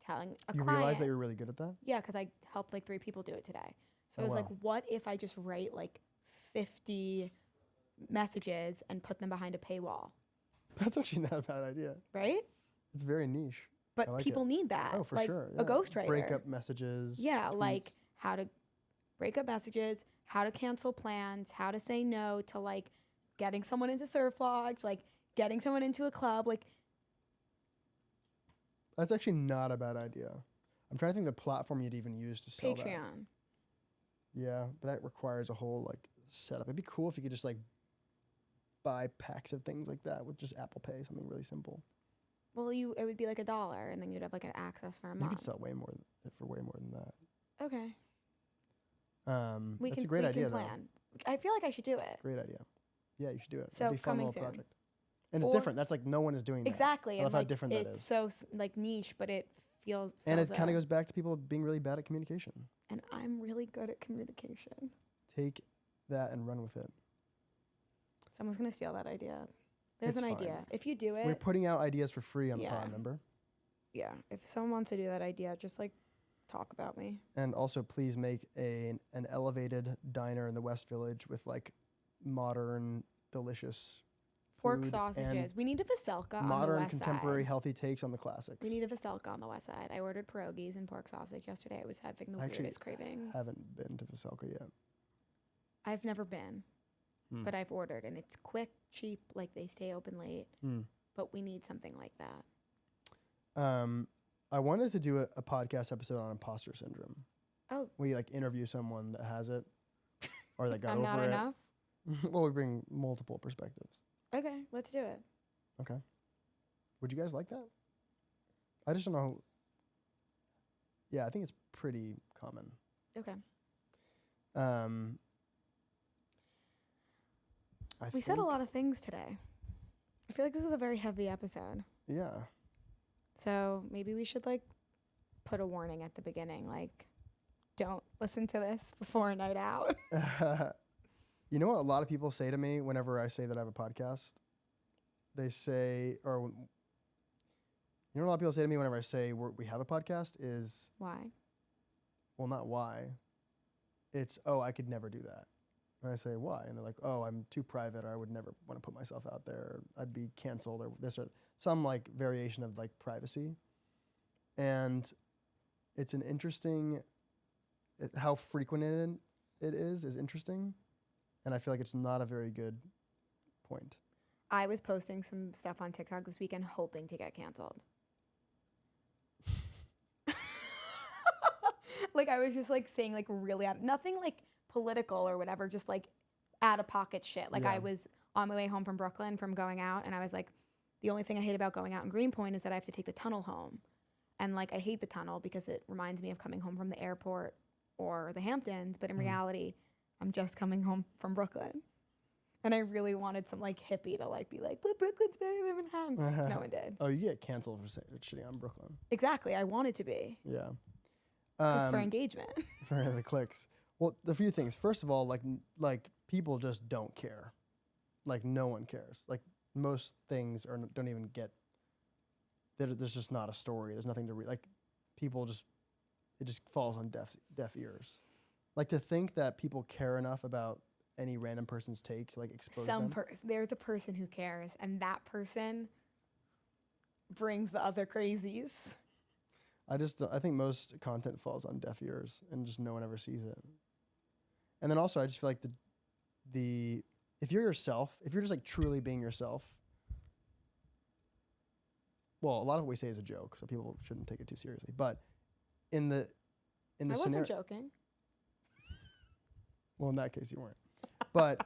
[SPEAKER 1] telling a client.
[SPEAKER 2] You realize that you're really good at that?
[SPEAKER 1] Yeah, because I helped like 3 people do it today. So I was like, what if I just write like 50 messages and put them behind a paywall?
[SPEAKER 2] That's actually not a bad idea.
[SPEAKER 1] Right?
[SPEAKER 2] It's very niche.
[SPEAKER 1] But
[SPEAKER 2] like
[SPEAKER 1] people need that.
[SPEAKER 2] Oh, for
[SPEAKER 1] like
[SPEAKER 2] sure.
[SPEAKER 1] A ghostwriter.
[SPEAKER 2] Breakup messages.
[SPEAKER 1] Yeah,
[SPEAKER 2] tweets.
[SPEAKER 1] like how to break up messages, how to cancel plans, how to say no to like getting someone into Surf Lodge, like getting someone into a club. Like
[SPEAKER 2] that's actually not a bad idea. I'm trying to think of the platform you'd even use to sell that.
[SPEAKER 1] Patreon.
[SPEAKER 2] Yeah, but that requires a whole like setup. It'd be cool if you could just like buy packs of things like that with just Apple Pay, something really simple.
[SPEAKER 1] Well, it would be like $1, and then you'd have like an access for a month.
[SPEAKER 2] You could sell way more than that.
[SPEAKER 1] Okay.
[SPEAKER 2] That's a great idea,
[SPEAKER 1] plan. I feel like I should do it.
[SPEAKER 2] Great idea. Yeah, you should do it.
[SPEAKER 1] So
[SPEAKER 2] It'd be a fun
[SPEAKER 1] coming
[SPEAKER 2] little
[SPEAKER 1] soon.
[SPEAKER 2] project. And it's different. That's like no one is doing that.
[SPEAKER 1] Exactly.
[SPEAKER 2] I love
[SPEAKER 1] and
[SPEAKER 2] how
[SPEAKER 1] like,
[SPEAKER 2] different that is.
[SPEAKER 1] it's so like niche, but it feels.
[SPEAKER 2] And it kind of goes back to people being really bad at communication.
[SPEAKER 1] And I'm really good at communication.
[SPEAKER 2] Take that and run with it.
[SPEAKER 1] Someone's gonna steal that idea. There's
[SPEAKER 2] It's
[SPEAKER 1] an
[SPEAKER 2] fine.
[SPEAKER 1] idea. If you do it,
[SPEAKER 2] We're putting out ideas for free on the pod, remember?
[SPEAKER 1] Yeah. If someone wants to do that idea, just like talk about me.
[SPEAKER 2] And also, please make an elevated diner in the West Village with like modern, delicious
[SPEAKER 1] Pork
[SPEAKER 2] food
[SPEAKER 1] sausages. We need a Veselka on the
[SPEAKER 2] modern,
[SPEAKER 1] west
[SPEAKER 2] contemporary,
[SPEAKER 1] side.
[SPEAKER 2] healthy takes on the classics.
[SPEAKER 1] We need a Veselka on the west side. I ordered pierogies and pork sausage yesterday. I was having the weirdest cravings.
[SPEAKER 2] Haven't been to Veselka yet.
[SPEAKER 1] I've never been, but I've ordered, and it's quick, cheap. Like they stay open late. But we need something like that.
[SPEAKER 2] I wanted to do a podcast episode on imposter syndrome.
[SPEAKER 1] Oh,
[SPEAKER 2] We like interview someone that has it, or that got
[SPEAKER 1] I'm
[SPEAKER 2] over
[SPEAKER 1] not
[SPEAKER 2] it.
[SPEAKER 1] enough.
[SPEAKER 2] Well, we bring multiple perspectives.
[SPEAKER 1] Okay, let's do it.
[SPEAKER 2] Okay. Would you guys like that? I just don't know. Yeah, I think it's pretty common.
[SPEAKER 1] Okay.
[SPEAKER 2] We
[SPEAKER 1] said a lot of things today. I feel like this was a very heavy episode.
[SPEAKER 2] Yeah.
[SPEAKER 1] So maybe we should like put a warning at the beginning, like don't listen to this before a night out.
[SPEAKER 2] You know what a lot of people say to me whenever I say that I have a podcast? They say, you know what a lot of people say to me whenever I say we have a podcast is...
[SPEAKER 1] Why?
[SPEAKER 2] Well, not why. It's, oh, I could never do that. And I say, why? And they're like, oh, I'm too private, or I would never want to put myself out there, or I'd be canceled, or this, or some like variation of like privacy. And it's an interesting, how frequent it is interesting. And I feel like it's not a very good point.
[SPEAKER 1] I was posting some stuff on TikTok this weekend hoping to get canceled. Like I was just like saying like really nothing like political or whatever, just like out of pocket shit. Like I was on my way home from Brooklyn from going out, and I was like, the only thing I hate about going out in Greenpoint is that I have to take the tunnel home. And like I hate the tunnel because it reminds me of coming home from the airport or the Hamptons, but in reality, I'm just coming home from Brooklyn. And I really wanted some like hippie to like be like, but Brooklyn's better than Manhattan. No one did.
[SPEAKER 2] Oh, you get canceled for shitting on Brooklyn.
[SPEAKER 1] Exactly. I wanted to be.
[SPEAKER 2] Yeah.
[SPEAKER 1] Because for engagement.
[SPEAKER 2] For the clicks. Well, a few things. First of all, like people just don't care. Like no one cares. Like most things don't even get. There's just not a story. There's nothing to read. Like people just, it just falls on deaf ears. Like to think that people care enough about any random person's take to like expose them.
[SPEAKER 1] There's a person who cares, and that person brings the other crazies.
[SPEAKER 2] I think most content falls on deaf ears and just no one ever sees it. And then also I just feel like if you're yourself, if you're just like truly being yourself, well, a lot of what we say is a joke, so people shouldn't take it too seriously. But in the
[SPEAKER 1] I wasn't joking.
[SPEAKER 2] Well, in that case you weren't. But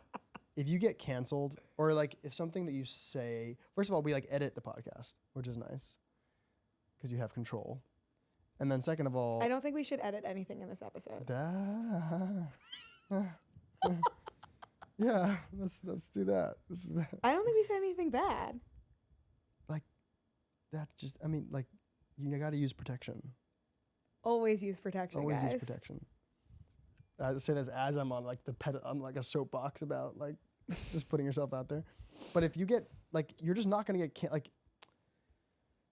[SPEAKER 2] if you get canceled, or like if something that you say, first of all, we like edit the podcast, which is nice because you have control. And then second of all,
[SPEAKER 1] I don't think we should edit anything in this episode.
[SPEAKER 2] Yeah, let's do that.
[SPEAKER 1] I don't think we said anything bad.
[SPEAKER 2] Like that just, I mean, like you got to use protection.
[SPEAKER 1] Always use protection,
[SPEAKER 2] Always
[SPEAKER 1] guys.
[SPEAKER 2] use protection. I say this as I'm on like I'm like a soapbox about like just putting yourself out there. But if you get like, you're just not gonna get like.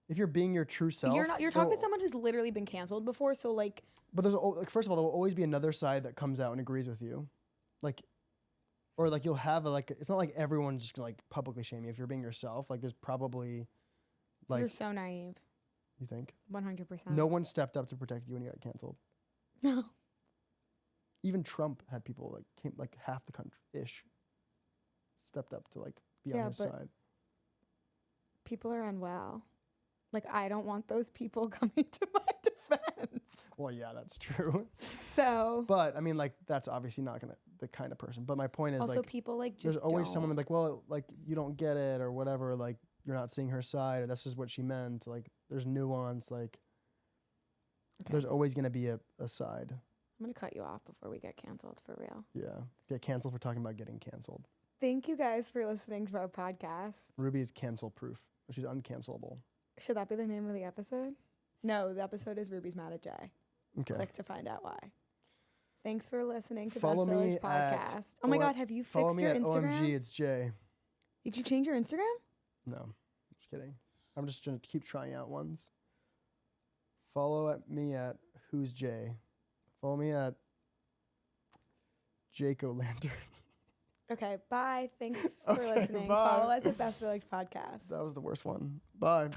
[SPEAKER 2] If you're being your true self,
[SPEAKER 1] you're talking to someone who's literally been canceled before, so like.
[SPEAKER 2] But there's like, first of all, there will always be another side that comes out and agrees with you, like, or like you'll have it's not like everyone's just gonna like publicly shame you if you're being yourself. Like there's probably, like.
[SPEAKER 1] You're so naive.
[SPEAKER 2] You think?
[SPEAKER 1] 100%.
[SPEAKER 2] No one stepped up to protect you when you got canceled.
[SPEAKER 1] No.
[SPEAKER 2] Even Trump had people like half the country ish stepped up to like be on his side.
[SPEAKER 1] People are unwell. Like, I don't want those people coming to my defense.
[SPEAKER 2] Well, yeah, that's true.
[SPEAKER 1] So.
[SPEAKER 2] But I mean, like, that's obviously not the kind of person. But my point is,
[SPEAKER 1] also,
[SPEAKER 2] like,
[SPEAKER 1] people like just
[SPEAKER 2] there's always someone like, well, like you don't get it or whatever. Like you're not seeing her side, or that's just what she meant. Like there's nuance. Like there's always gonna be a side.
[SPEAKER 1] I'm gonna cut you off before we get canceled for real.
[SPEAKER 2] Yeah, get canceled for talking about getting canceled.
[SPEAKER 1] Thank you guys for listening to our podcast.
[SPEAKER 2] Ruby is cancel proof. She's uncancelable.
[SPEAKER 1] Should that be the name of the episode? No, the episode is Ruby's Mad at Jay.
[SPEAKER 2] Okay.
[SPEAKER 1] Click to find out why. Thanks for listening to
[SPEAKER 2] Follow
[SPEAKER 1] Best Village
[SPEAKER 2] me
[SPEAKER 1] Podcast. Oh my God, have you fixed your Instagram?
[SPEAKER 2] Follow me at OMG, it's Jay.
[SPEAKER 1] Did you change your Instagram?
[SPEAKER 2] No, just kidding. I'm just trying to keep trying out ones. Follow me at Who's Jay. Follow me at Jake-O-Lantern.
[SPEAKER 1] Okay, bye. Thanks for listening.
[SPEAKER 2] Bye.
[SPEAKER 1] Follow us at Best Village Podcast.
[SPEAKER 2] That was the worst one. Bye.